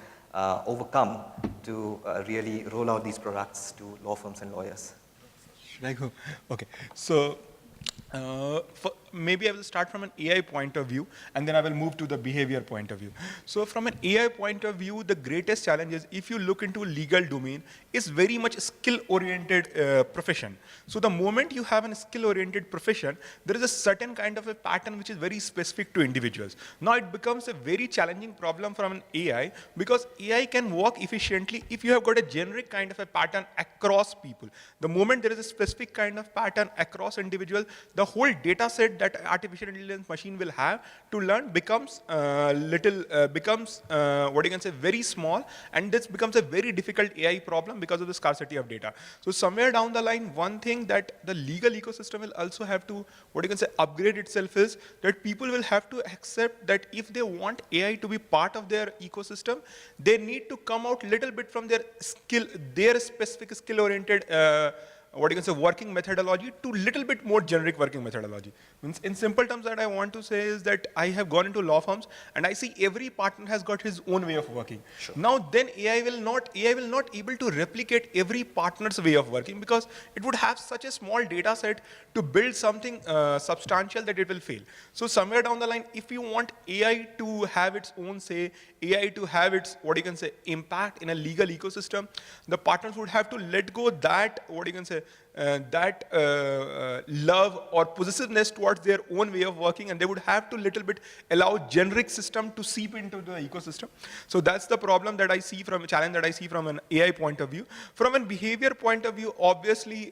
overcome to really roll out these products to law firms and lawyers? Should I go? Okay. So maybe I will start from an AI point of view, and then I will move to the behavior point of view. So from an AI point of view, the greatest challenge is, if you look into legal domain, is very much a skill-oriented profession. So the moment you have a skill-oriented profession, there is a certain kind of a pattern which is very specific to individuals. Now it becomes a very challenging problem from an AI, because AI can work efficiently if you have got a generic kind of a pattern across people. The moment there is a specific kind of pattern across individuals, the whole data set that artificial intelligence machine will have to learn becomes very small, and this becomes a very difficult AI problem because of the scarcity of data. So somewhere down the line, one thing that the legal ecosystem will also have to upgrade itself is that people will have to accept that if they want AI to be part of their ecosystem, they need to come out little bit from their specific skill-oriented working methodology to little bit more generic working methodology. Means in simple terms, that I want to say is that I have gone into law firms and I see every partner has got his own way of working. Sure. Now then AI will not able to replicate every partner's way of working, because it would have such a small data set to build something substantial that it will fail. So somewhere down the line, if you want AI to have its own say, AI to have its impact in a legal ecosystem, the partners would have to let go that love or possessiveness towards their own way of working, and they would have to little bit allow generic system to seep into the ecosystem. So that's the problem that I see from a challenge that I see from an AI point of view. From a behavior point of view, obviously,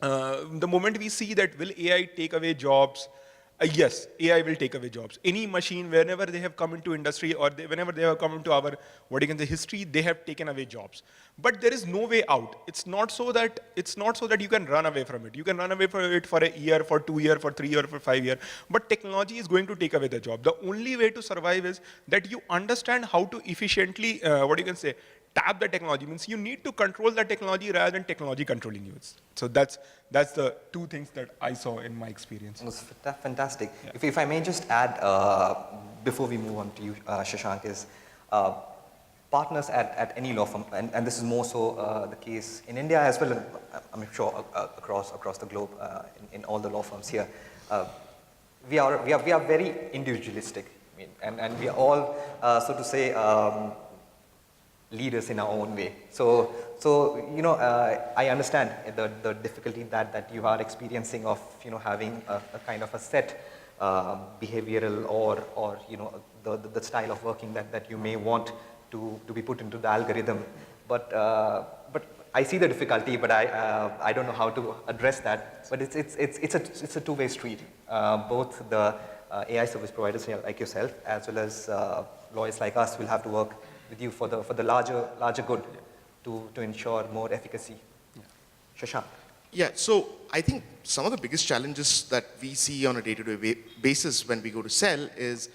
the moment we see that will AI take away jobs, yes, AI will take away jobs. Any machine, whenever they have come into industry or whenever they have come into our history, they have taken away jobs. But there is no way out. It's not so that you can run away from it. You can run away from it for a year, for 2 years, for 3 years, for 5 years. But technology is going to take away the job. The only way to survive is that you understand how to efficiently, tap the technology. Means you need to control the technology rather than technology controlling you. So that's the two things that I saw in my experience. It was fantastic. Yeah. If I may just add, before we move on to you, Shashank, is partners at any law firm, and this is more so the case in India as well, I'm sure across the globe, in all the law firms here. We are very individualistic, and we are all, so to say, leaders in our own way. So I understand the difficulty that you are experiencing of having a kind of a set behavioral or the style of working that you may want to be put into the algorithm. But I see the difficulty, but I don't know how to address that. But it's a two-way street. Both the AI service providers like yourself, as well as lawyers like us, will have to work with you for the larger good to ensure more efficacy. Yeah. Shashank. Yeah, so I think some of the biggest challenges that we see on a day-to-day basis when we go to sell is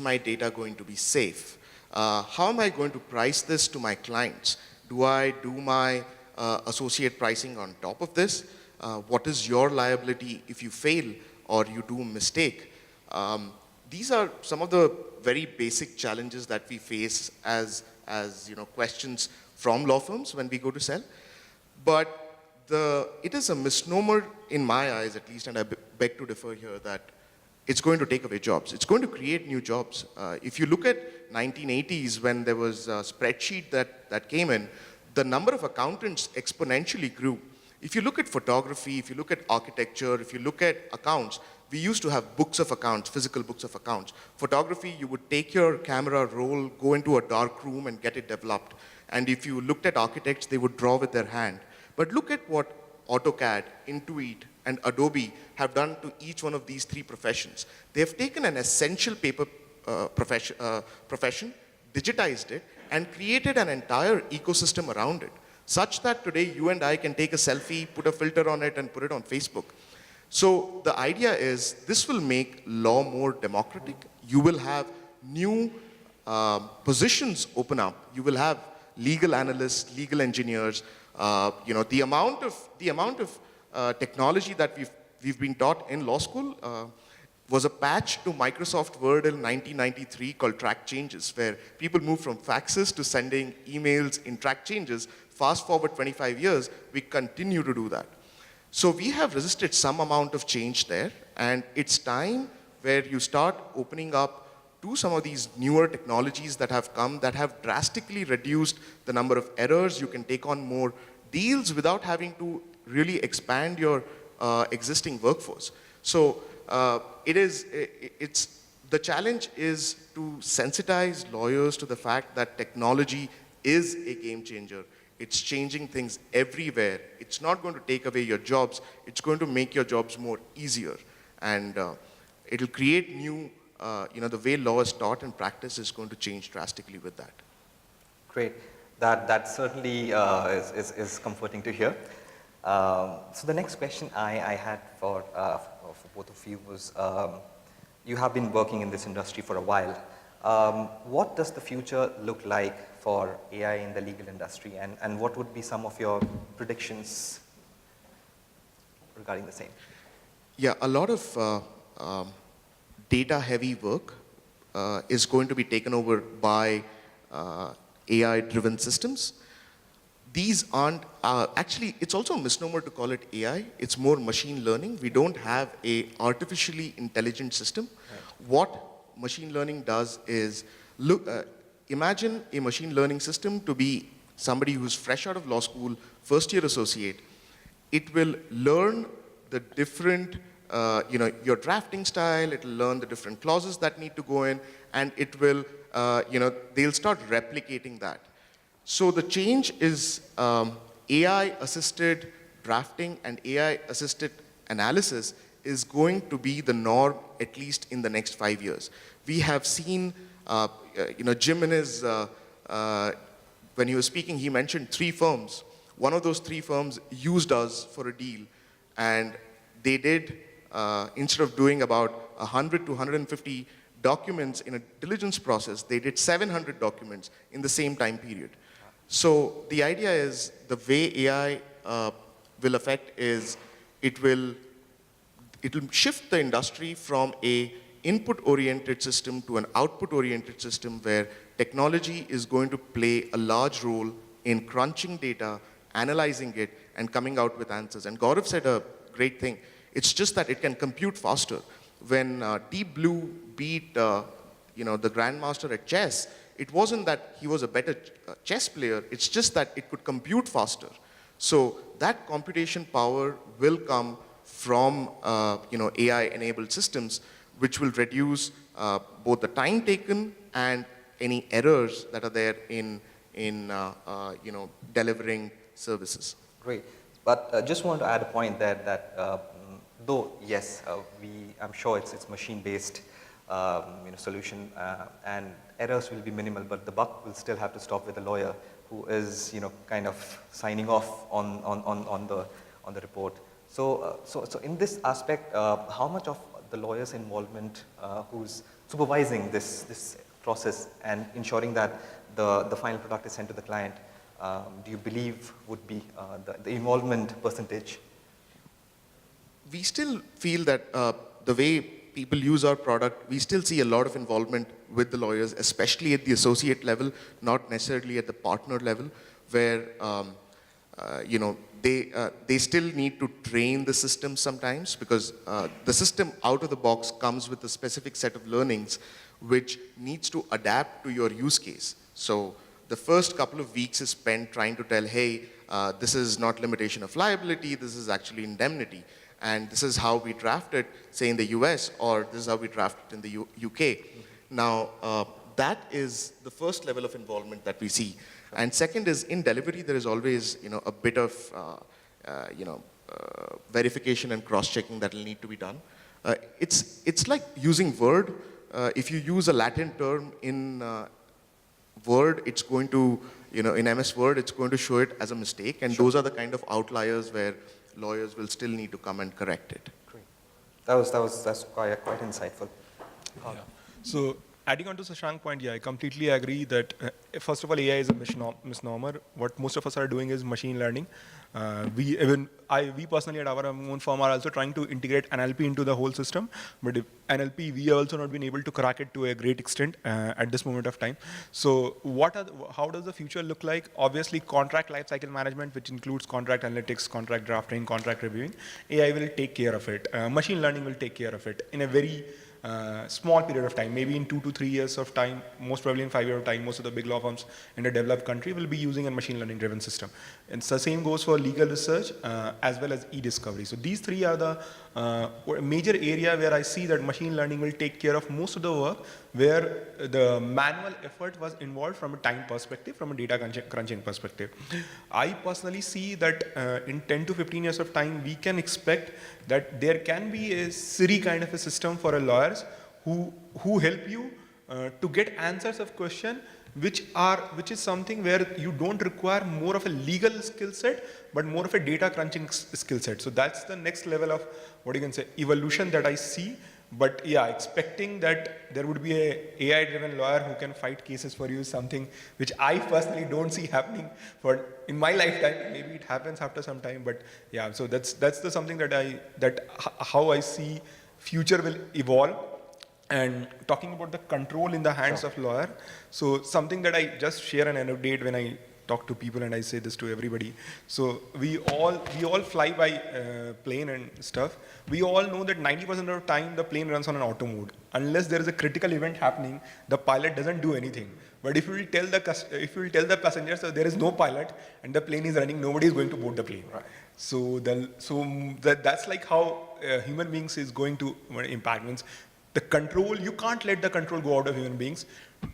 my data going to be safe? How am I going to price this to my clients? Do I do my associate pricing on top of this? what is your liability if you fail or you do a mistake. These are some of the very basic challenges that we face as questions from law firms when we go to sell. But it is a misnomer in my eyes, at least, and I beg to differ here, that it's going to take away jobs. It's going to create new jobs. If you look at 1980s, when there was a spreadsheet that came in, the number of accountants exponentially grew. If you look at photography, if you look at architecture, if you look at accounts, we used to have books of accounts, physical books of accounts. Photography, you would take your camera roll, go into a dark room and get it developed. And if you looked at architects, they would draw with their hand. But look at what AutoCAD, Intuit, and Adobe have done to each one of these three professions. They have taken an essential paper profession, digitized it, and created an entire ecosystem around it, such that today you and I can take a selfie, put a filter on it, and put it on Facebook. So the idea is this will make law more democratic. You will have new positions open up. You will have legal analysts, legal engineers. The amount of technology that we've been taught in law school was a patch to Microsoft Word in 1993 called track changes, where people moved from faxes to sending emails in track changes. Fast forward 25 years, we continue to do that. So we have resisted some amount of change there, and it's time where you start opening up to some of these newer technologies that have come that have drastically reduced the number of errors. You can take on more deals without having to really expand your existing workforce. So the challenge is to sensitize lawyers to the fact that technology is a game changer. It's changing things everywhere. It's not going to take away your jobs. It's going to make your jobs more easier. And it'll create new, the way law is taught and practice is going to change drastically with that. Great. That certainly is comforting to hear. So the next question I had for both of you was, you have been working in this industry for a while. What does the future look like for AI in the legal industry, and what would be some of your predictions regarding the same? Yeah, a lot of data-heavy work is going to be taken over by AI-driven systems. These aren't, actually, it's also a misnomer to call it AI. It's more machine learning. We don't have a artificially intelligent system. Right. What machine learning does is, imagine a machine learning system to be somebody who's fresh out of law school, first-year associate. It will learn the different, your drafting style. It will learn the different clauses that need to go in, and it will, they'll start replicating that. So the change is AI-assisted drafting and AI-assisted analysis is going to be the norm, at least in the next 5 years. We have seen, Jim in his, when he was speaking, he mentioned 3 firms. One of those 3 firms used us for a deal, and they did, instead of doing about 100 to 150 documents in a diligence process, they did 700 documents in the same time period. So the idea is the way AI will affect is it will shift the industry from a input-oriented system to an output-oriented system where technology is going to play a large role in crunching data, analyzing it, and coming out with answers. And Gaurav said a great thing. It's just that it can compute faster. When Deep Blue beat the grandmaster at chess, it wasn't that he was a better chess player, it's just that it could compute faster. So that computation power will come from AI-enabled systems, which will reduce both the time taken and any errors that are there in delivering services. Great, but just want to add a point there that though yes, I'm sure it's machine-based solution, and errors will be minimal, but the buck will still have to stop with the lawyer who is kind of signing off on the report. So in this aspect, how much of the lawyer's involvement who's supervising this process and ensuring that the final product is sent to the client, do you believe would be the involvement percentage? we still feel that the way people use our product, we still see a lot of involvement with the lawyers, especially at the associate level, not necessarily at the partner level, where you know, they still need to train the system sometimes, because the system out of the box comes with a specific set of learnings which needs to adapt to your use case. So the first couple of weeks is spent trying to tell, hey, this is not limitation of liability, this is actually indemnity. And this is how we draft it, say in the US, or this is how we draft it in the UK. Now, that is the first level of involvement that we see. And second is, in delivery, there is always, you know, a bit of, verification and cross-checking that will need to be done. It's like using Word. If you use a Latin term in Word, it's going to, you know, in MS Word, it's going to show it as a mistake. And those are the kind of outliers where lawyers will still need to come and correct it. Great. That's quite insightful. Yeah. So adding on to Shashank's point, yeah, I completely agree that first of all, AI is a misnomer. What most of us are doing is machine learning. We personally at our own firm are also trying to integrate NLP into the whole system. But if NLP, we have also not been able to crack it to a great extent at this moment of time. So how does the future look like? Obviously, contract lifecycle management, which includes contract analytics, contract drafting, contract reviewing, AI will take care of it. Machine learning will take care of it in a very small period of time, maybe in 2 to 3 years of time, most probably in 5 years of time, most of the big law firms in a developed country will be using a machine learning driven system. And the same goes for legal research as well as e-discovery. So these three are the major area where I see that machine learning will take care of most of the work where the manual effort was involved from a time perspective, from a data crunching perspective. I personally see that in 10 to 15 years of time, we can expect that there can be a Siri kind of a system for a lawyers who help you to get answers of question which is something where you don't require more of a legal skill set, but more of a data crunching skill set. So that's the next level of, what you can say, evolution that I see. But yeah, expecting that there would be a AI-driven lawyer who can fight cases for you is something which I personally don't see happening in my lifetime. Maybe it happens after some time, but yeah. So that's the something that how I see future will evolve. And talking about the control in the hands of lawyer, so something that I just share an anecdote when I talk to people, and I say this to everybody. So we all fly by plane and stuff. We all know that 90% of the time the plane runs on an auto mode. Unless there is a critical event happening, the pilot doesn't do anything. But if you will tell the passengers that there is no pilot and the plane is running, nobody is going to board the plane. Right. So that's like how human beings is going to impact. Means the control, you can't let the control go out of human beings.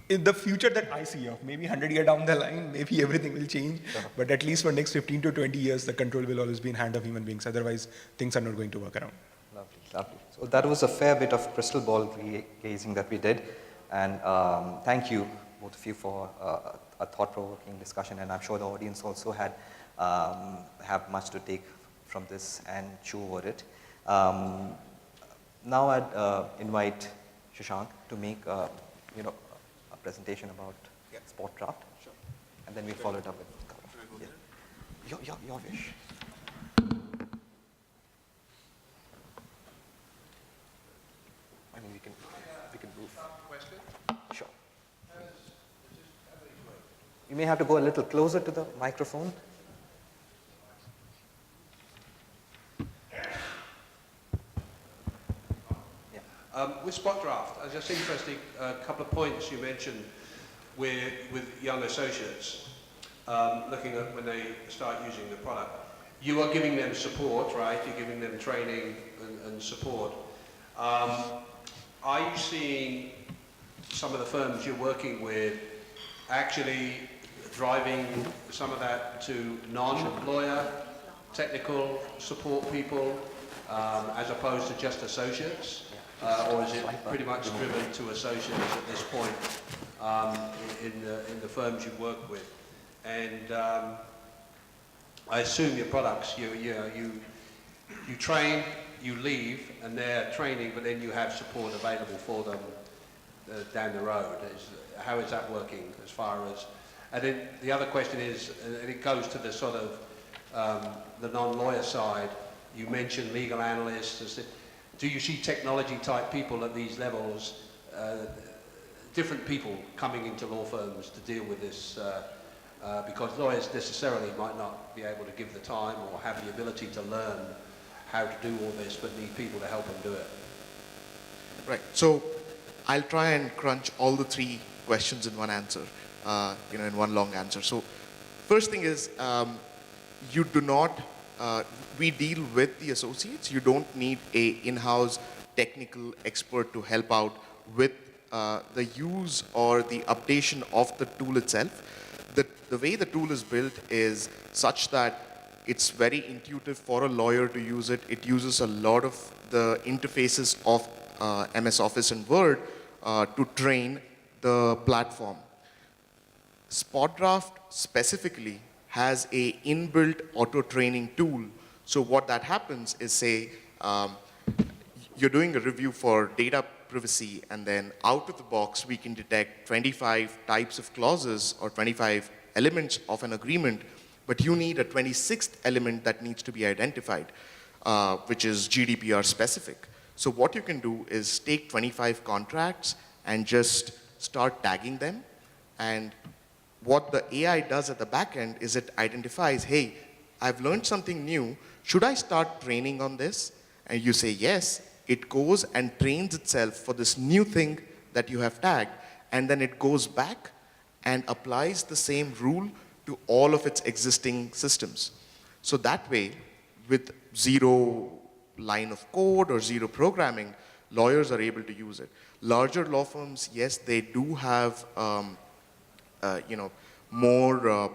In the future that I see of maybe 100 years down the line, maybe everything will change. But at least for next 15 to 20 years, the control will always be in hand of human beings. Otherwise, things are not going to work around. Lovely, lovely. So that was a fair bit of crystal ball gazing that we did. And thank you, both of you, for a thought-provoking discussion. And I'm sure the audience also have much to take from this and chew over it. Now I'd invite Shashank to make a presentation about spot draft. Sure. And then we follow it up with cover. Yeah. Your wish. I mean, we can move. Question? Sure. You may have to go a little closer to the microphone. With spot draft, it's just interesting, a couple of points you mentioned with young associates, looking at when they start using the product. You are giving them support, right? You're giving them training and support. Are you seeing some of the firms you're working with actually driving some of that to non-lawyer technical support people as opposed to just associates? Or is it pretty much driven to associates at this point in the firms you work with? And I assume your products, you train, you leave, and they're training, but then you have support available for them down the road. How is that working as far as? And then the other question is, and it goes to the sort of the non-lawyer side. You mentioned legal analysts. Do you see technology type people at these levels, different people coming into law firms to deal with this? Because lawyers necessarily might not be able to give the time or have the ability to learn how to do all this, but need people to help them do it. Right. So I'll try and crunch all the three questions in one answer, in one long answer. So first thing is, you do not, we deal with the associates. You don't need a in-house technical expert to help out with the use or the updation of the tool itself. The way the tool is built is such that it's very intuitive for a lawyer to use it. It uses a lot of the interfaces of MS Office and Word to train the platform. SpotDraft specifically has a inbuilt auto-training tool. So what that happens is, say, you're doing a review for data privacy, and then out of the box, we can detect 25 types of clauses or 25 elements of an agreement, but you need a 26th element that needs to be identified, which is GDPR specific. So what you can do is take 25 contracts and just start tagging them. And what the AI does at the back end is it identifies, hey, I've learned something new. Should I start training on this? And you say yes. It goes and trains itself for this new thing that you have tagged. And then it goes back and applies the same rule to all of its existing systems. So that way, with zero line of code or zero programming, lawyers are able to use it. Larger law firms, yes, they do have more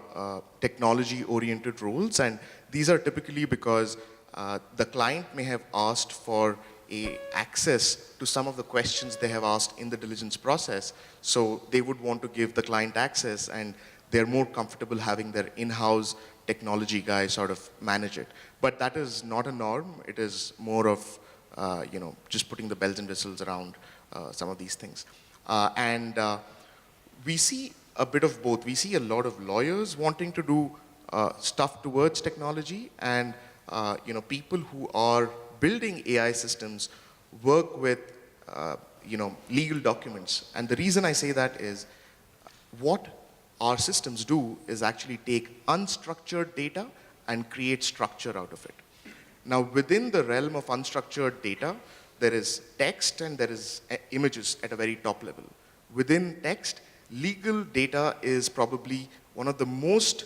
technology-oriented roles, and these are typically because the client may have asked for access to some of the questions they have asked in the diligence process, so they would want to give the client access, and they're more comfortable having their in-house technology guy sort of manage it. But that is not a norm. It is more of just putting the bells and whistles around some of these things. We see a bit of both. We see a lot of lawyers wanting to do stuff towards technology, and people who are building AI systems work with legal documents. And the reason I say that is what our systems do is actually take unstructured data and create structure out of it. Now, within the realm of unstructured data, there is text and there is images at a very top level. Within text, legal data is probably one of the most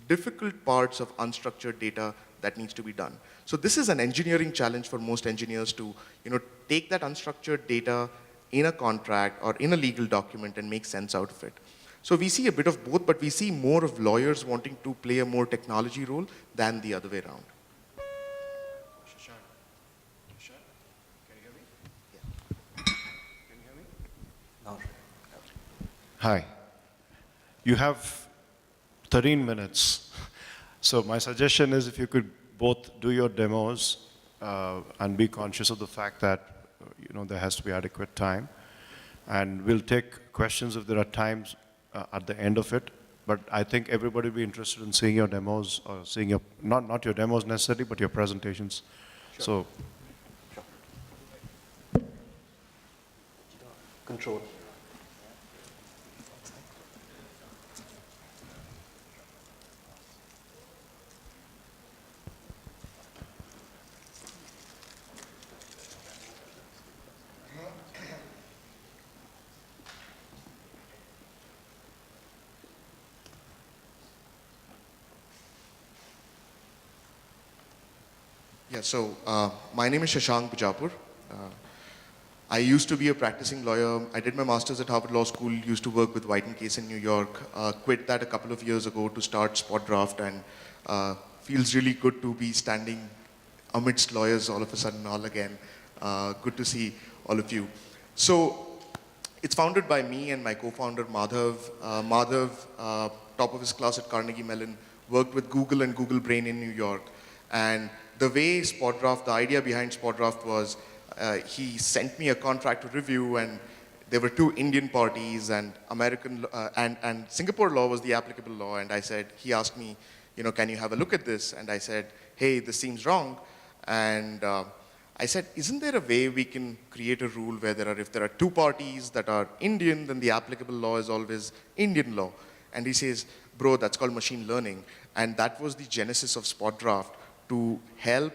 difficult parts of unstructured data that needs to be done. So this is an engineering challenge for most engineers to take that unstructured data in a contract or in a legal document and make sense out of it. So we see a bit of both, but we see more of lawyers wanting to play a more technology role than the other way around. Hi. You have 13 minutes. So my suggestion is if you could both do your demos and be conscious of the fact that there has to be adequate time. And we'll take questions if there are times at the end of it. But I think everybody will be interested in seeing your demos or seeing your, not your demos necessarily, but your presentations. Sure. So. Sure. Control. Yeah, so my name is Shashank Bijapur. I used to be a practicing lawyer. I did my master's at Harvard Law School, used to work with White & Case in New York. Quit that a couple of years ago to start SpotDraft, and feels really good to be standing amidst lawyers all of a sudden all again. Good to see all of you. So it's founded by me and my co-founder Madhav. Madhav, top of his class at Carnegie Mellon, worked with Google and Google Brain in New York. And the way SpotDraft, the idea behind SpotDraft was he sent me a contract to review, and there were two Indian parties, and American and Singapore law was the applicable law. And I said, he asked me, can you have a look at this? And I said, hey, this seems wrong. And I said, isn't there a way we can create a rule where if there are two parties that are Indian, then the applicable law is always Indian law? And he says, bro, that's called machine learning. And that was the genesis of Spot Draft, to help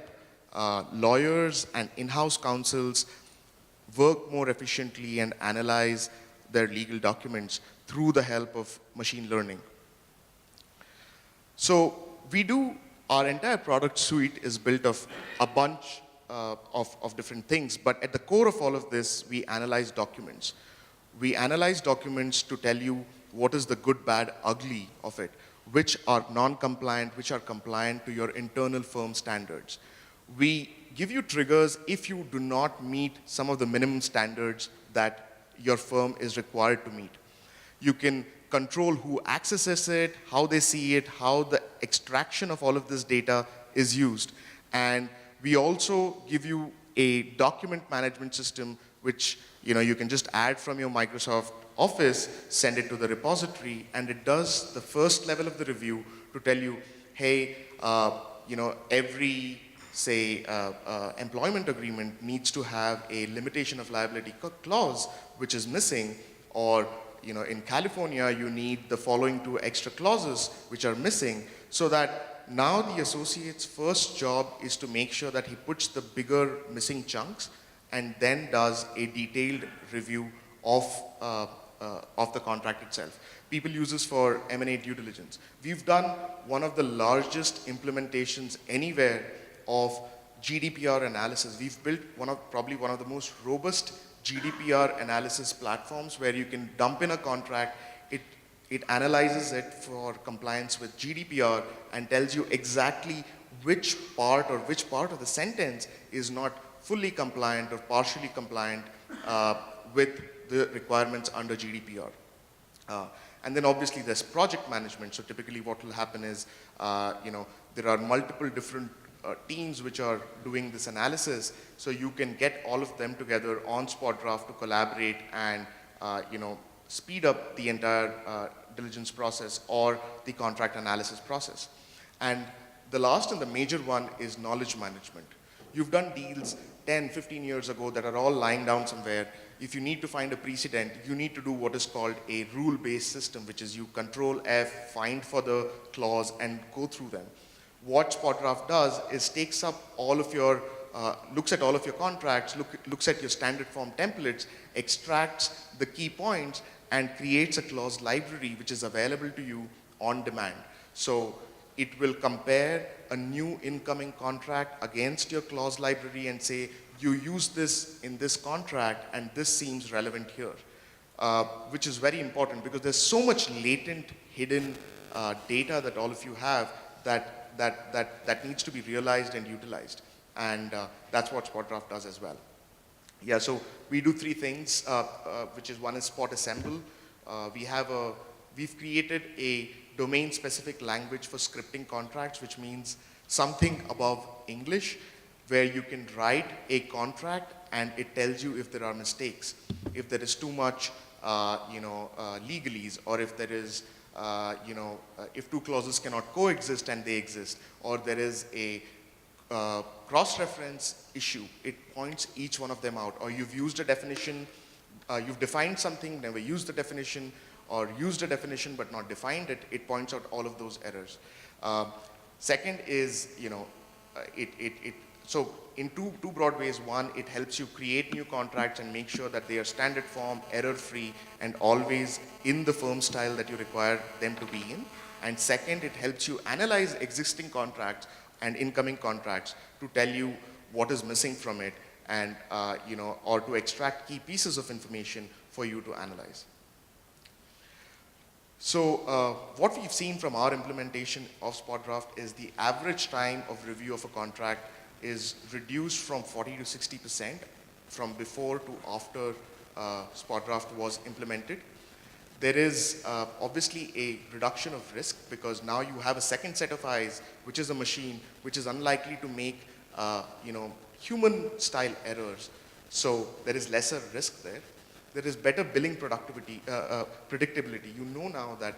lawyers and in-house counsels work more efficiently and analyze their legal documents through the help of machine learning. So our entire product suite is built of a bunch of different things, but at the core of all of this, we analyze documents. We analyze documents to tell you what is the good, bad, ugly of it, which are non-compliant, which are compliant to your internal firm standards. We give you triggers if you do not meet some of the minimum standards that your firm is required to meet. You can control who accesses it, how they see it, how the extraction of all of this data is used. And we also give you a document management system which you can just add from your Microsoft Office, send it to the repository, and it does the first level of the review to tell you, hey, every, say, employment agreement needs to have a limitation of liability clause which is missing, or in California, you need the following 2 extra clauses which are missing, so that now the associate's first job is to make sure that he puts the bigger missing chunks and then does a detailed review of the contract itself. People use this for M&A due diligence. We've done one of the largest implementations anywhere of GDPR analysis. We've built probably one of the most robust GDPR analysis platforms where you can dump in a contract, it analyzes it for compliance with GDPR and tells you exactly which part of the sentence is not fully compliant or partially compliant with the requirements under GDPR. And then obviously there's project management. So typically what will happen is, there are multiple different teams which are doing this analysis, so you can get all of them together on Spot Draft to collaborate and speed up the entire diligence process or the contract analysis process. And the last and the major one is knowledge management. You've done deals 10, 15 years ago that are all lying down somewhere. If you need to find a precedent, you need to do what is called a rule-based system, which is you Control F, find for the clause, and go through them. What Spot Draft does is takes up all of your, looks at all of your contracts, looks at your standard form templates, extracts the key points, and creates a clause library which is available to you on demand. So it will compare a new incoming contract against your clause library and say, you use this in this contract and this seems relevant here, which is very important because there's so much latent, hidden data that all of you have that needs to be realized and utilized. And that's what Spot Draft does as well. Yeah, so we do 3 things, which is one is Spot Assemble. We've created a domain-specific language for scripting contracts, which means something above English, where you can write a contract and it tells you if there are mistakes, if there is too much, legalese, or if there is, if 2 clauses cannot coexist and they exist, or there is a cross-reference issue, it points each one of them out. Or you've used a definition, you've defined something, never used the definition, or used a definition but not defined it, it points out all of those errors. Second is, so in two broad ways. One, it helps you create new contracts and make sure that they are standard form, error-free, and always in the firm style that you require them to be in. And second, it helps you analyze existing contracts and incoming contracts to tell you what is missing from it and, or to extract key pieces of information for you to analyze. So what we've seen from our implementation of Spot Draft is the average time of review of a contract is reduced from 40 to 60% from before to after Spot Draft was implemented. There is obviously a reduction of risk because now you have a second set of eyes, which is a machine, which is unlikely to make human-style errors. So there is lesser risk there. There is better billing productivity, predictability. You know now that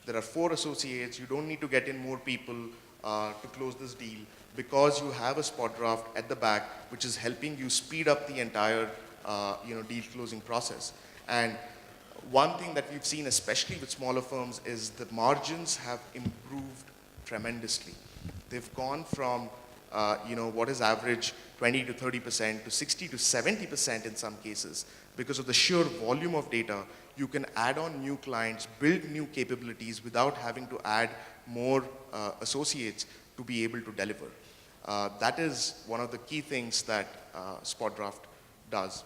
there are 4 associates. You don't need to get in more people. to close this deal because you have a spot draft at the back, which is helping you speed up the entire deal closing process. And one thing that we've seen, especially with smaller firms, is the margins have improved tremendously. They've gone from what is average 20 to 30% to 60 to 70% in some cases. Because of the sheer volume of data, you can add on new clients, build new capabilities without having to add more associates to be able to deliver. That is one of the key things that Spot Draft does.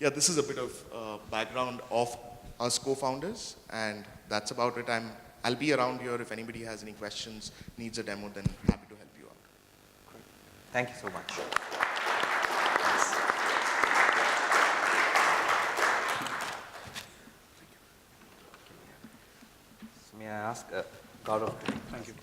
Yeah, this is a bit of background of us co-founders, and that's about it. I'll be around here if anybody has any questions, needs a demo, then happy to help you out. Thank you so much. So may I ask Gaurav to thank you.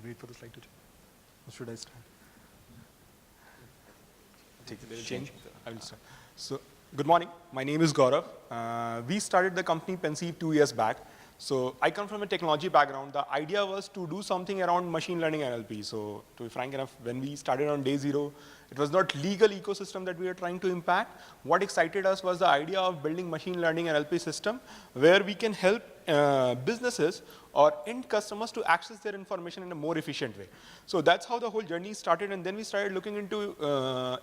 Wait for the slide to change. Or should I start? Change. I will start. So, good morning. My name is Gaurav. We started the company Pensive 2 years back. So, I come from a technology background. The idea was to do something around machine learning NLP. So, to be frank enough, when we started on day zero, it was not legal ecosystem that we were trying to impact. What excited us was the idea of building machine learning NLP system where we can help businesses or end customers to access their information in a more efficient way. So that's how the whole journey started, and then we started looking into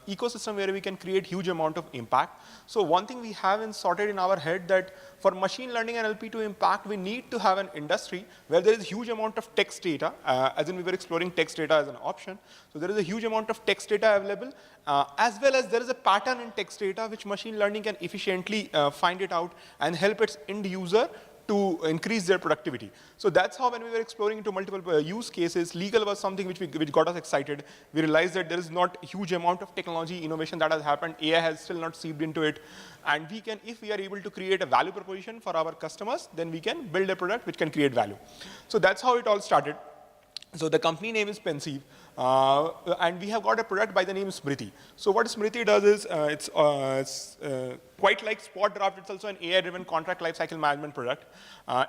ecosystem where we can create huge amount of impact. So one thing we have sorted in our head that for machine learning and NLP to impact, we need to have an industry where there is huge amount of text data, as in we were exploring text data as an option. So there is a huge amount of text data available, as well as there is a pattern in text data which machine learning can efficiently find it out and help its end user to increase their productivity. So that's how when we were exploring into multiple use cases, legal was something which got us excited. We realized that there is not a huge amount of technology innovation that has happened. AI has still not seeped into it. And we can, if we are able to create a value proposition for our customers, then we can build a product which can create value. So that's how it all started. So the company name is Pensive, and we have got a product by the name Smriti. So what Smriti does is, it's quite like Spot Draft, it's also an AI-driven contract lifecycle management product.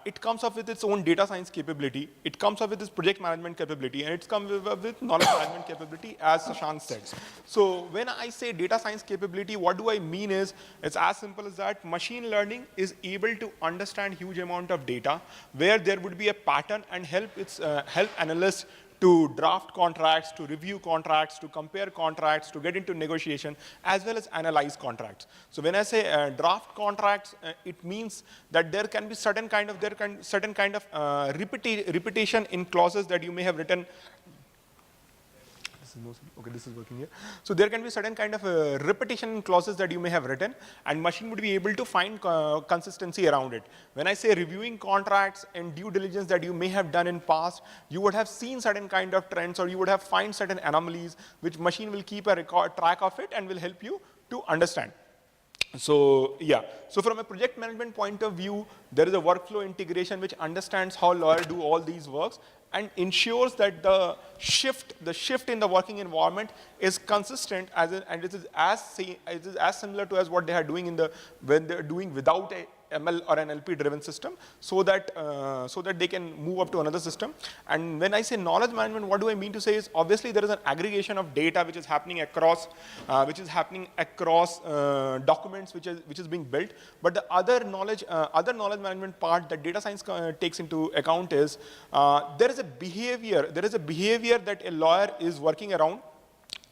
It comes up with its own data science capability, it comes up with its project management capability, and it comes with knowledge management capability, as Shashank said. So when I say data science capability, what do I mean is, it's as simple as that. Machine learning is able to understand huge amount of data, where there would be a pattern and help analysts to draft contracts, to review contracts, to compare contracts, to get into negotiation, as well as analyze contracts. So when I say draft contracts, it means that there can be certain kind of repetition in clauses that you may have written. Okay, this is working here. So there can be certain kind of repetition in clauses that you may have written, and machine would be able to find consistency around it. When I say reviewing contracts and due diligence that you may have done in past, you would have seen certain kind of trends, or you would have find certain anomalies, which machine will keep a track of it and will help you to understand. So yeah, so from a project management point of view, there is a workflow integration which understands how lawyer do all these works and ensures that the shift in the working environment is consistent, and it is as similar to as what they are doing when they are doing without a ML or an NLP driven system, so that they can move up to another system. And when I say knowledge management, what do I mean to say is, obviously there is an aggregation of data which is happening across documents which is being built. But the other knowledge management part that data science takes into account is there is a behavior that a lawyer is working around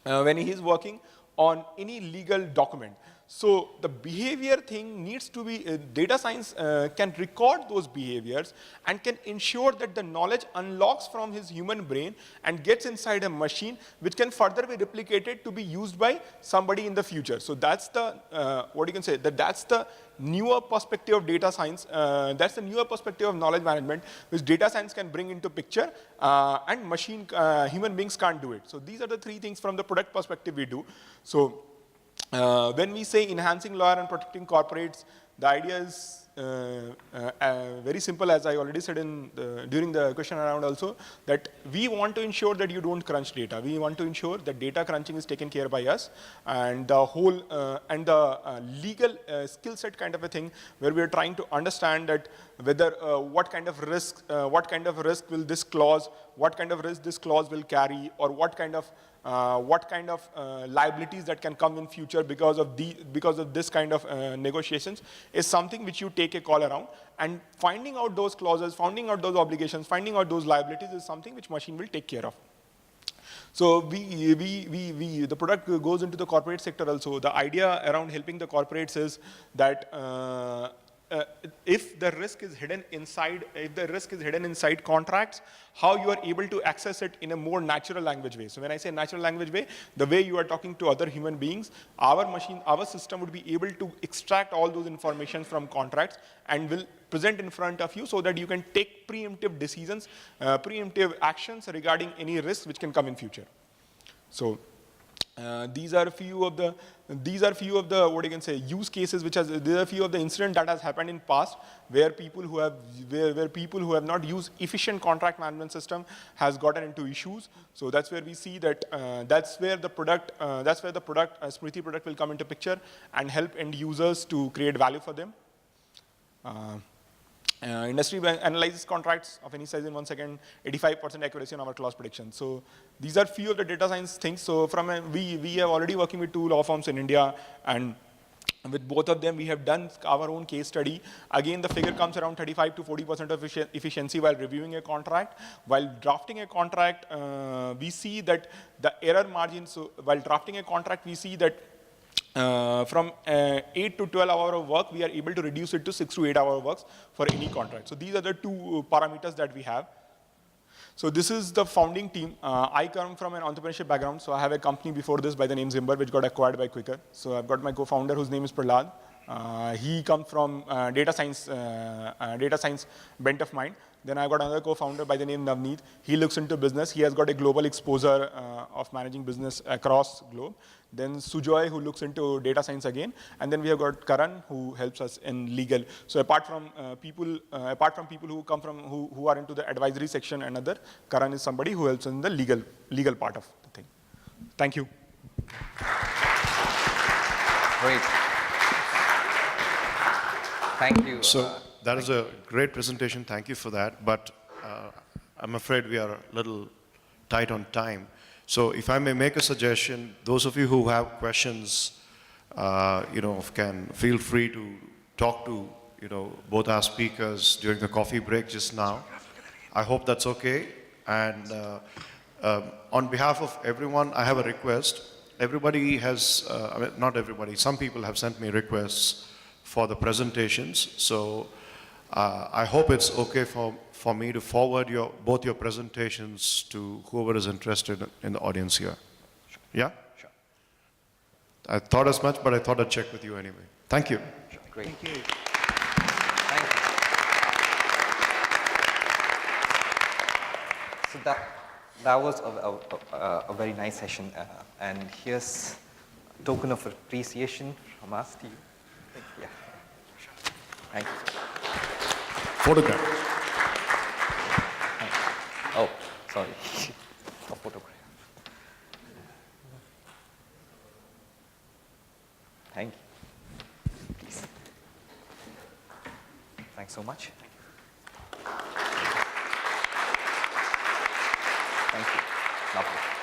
when he is working on any legal document. So the behavior thing needs to be, data science can record those behaviors and can ensure that the knowledge unlocks from his human brain and gets inside a machine, which can further be replicated to be used by somebody in the future. So that's the, that's the newer perspective of data science. That's the newer perspective of knowledge management, which data science can bring into picture, and human beings can't do it. So these are the three things from the product perspective we do. So when we say enhancing lawyer and protecting corporates, the idea is very simple, as I already said during the question round also, that we want to ensure that you don't crunch data. We want to ensure that data crunching is taken care by us, and the whole legal skill set kind of a thing, where we are trying to understand that whether what kind of risk will this clause, what kind of risk this clause will carry, or what kind of liabilities that can come in future because of this kind of negotiations, is something which you take a call around, and finding out those clauses, finding out those obligations, finding out those liabilities is something which machine will take care of. So the product goes into the corporate sector also. The idea around helping the corporates is that if the risk is hidden inside contracts, how you are able to access it in a more natural language way. So when I say natural language way, the way you are talking to other human beings, our system would be able to extract all those information from contracts and will present in front of you, so that you can take preemptive decisions, preemptive actions regarding any risks which can come in future. So these are a few of the what you can say use cases these are a few of the incidents that has happened in past, where people who have not used efficient contract management system has gotten into issues. So that's where we see that that's where the product Smriti product will come into picture and help end users to create value for them. Industry analyzes contracts of any size in 1 second, 85% accuracy on our clause prediction. So these are few of the data science things. So we have already working with 2 law firms in India, and with both of them we have done our own case study. Again, the figure comes around 35 to 40% of efficiency while reviewing a contract. While drafting a contract, we see that the error margin, so while drafting a contract, we see that from 8 to 12 hours of work, we are able to reduce it to 6 to 8 hours of work for any contract. So these are the 2 parameters that we have. So this is the founding team. I come from an entrepreneurship background, so I have a company before this by the name Zimber, which got acquired by Quicker. So I've got my co-founder, whose name is Prahlad. He comes from data science bent of mind. Then I got another co-founder by the name Navneet. He looks into business. He has got a global exposure of managing business across globe. Then Sujoy, who looks into data science again. And then we have got Karan, who helps us in legal. So apart from people who come from who are into the advisory section and other, Karan is somebody who helps in the legal part of the thing. Thank you. Great. Thank you. So that is a great presentation. Thank you for that. But I'm afraid we are a little tight on time. So if I may make a suggestion, those of you who have questions, can feel free to talk to, both our speakers during the coffee break just now. I hope that's okay. And on behalf of everyone, I have a request. Everybody has, not everybody, some people have sent me requests for the presentations. So I hope it's okay for me to forward both your presentations to whoever is interested in the audience here. Sure. Yeah? Sure. I thought as much, but I thought I'd check with you anyway. Thank you. Sure. Great. Thank you. Thank you. So that was a very nice session, and here's a token of appreciation from us to you. Yeah. Sure. Thank you. Photograph. Oh, sorry. A photograph. Thank you. Please. Thanks so much. Thank you. Lovely.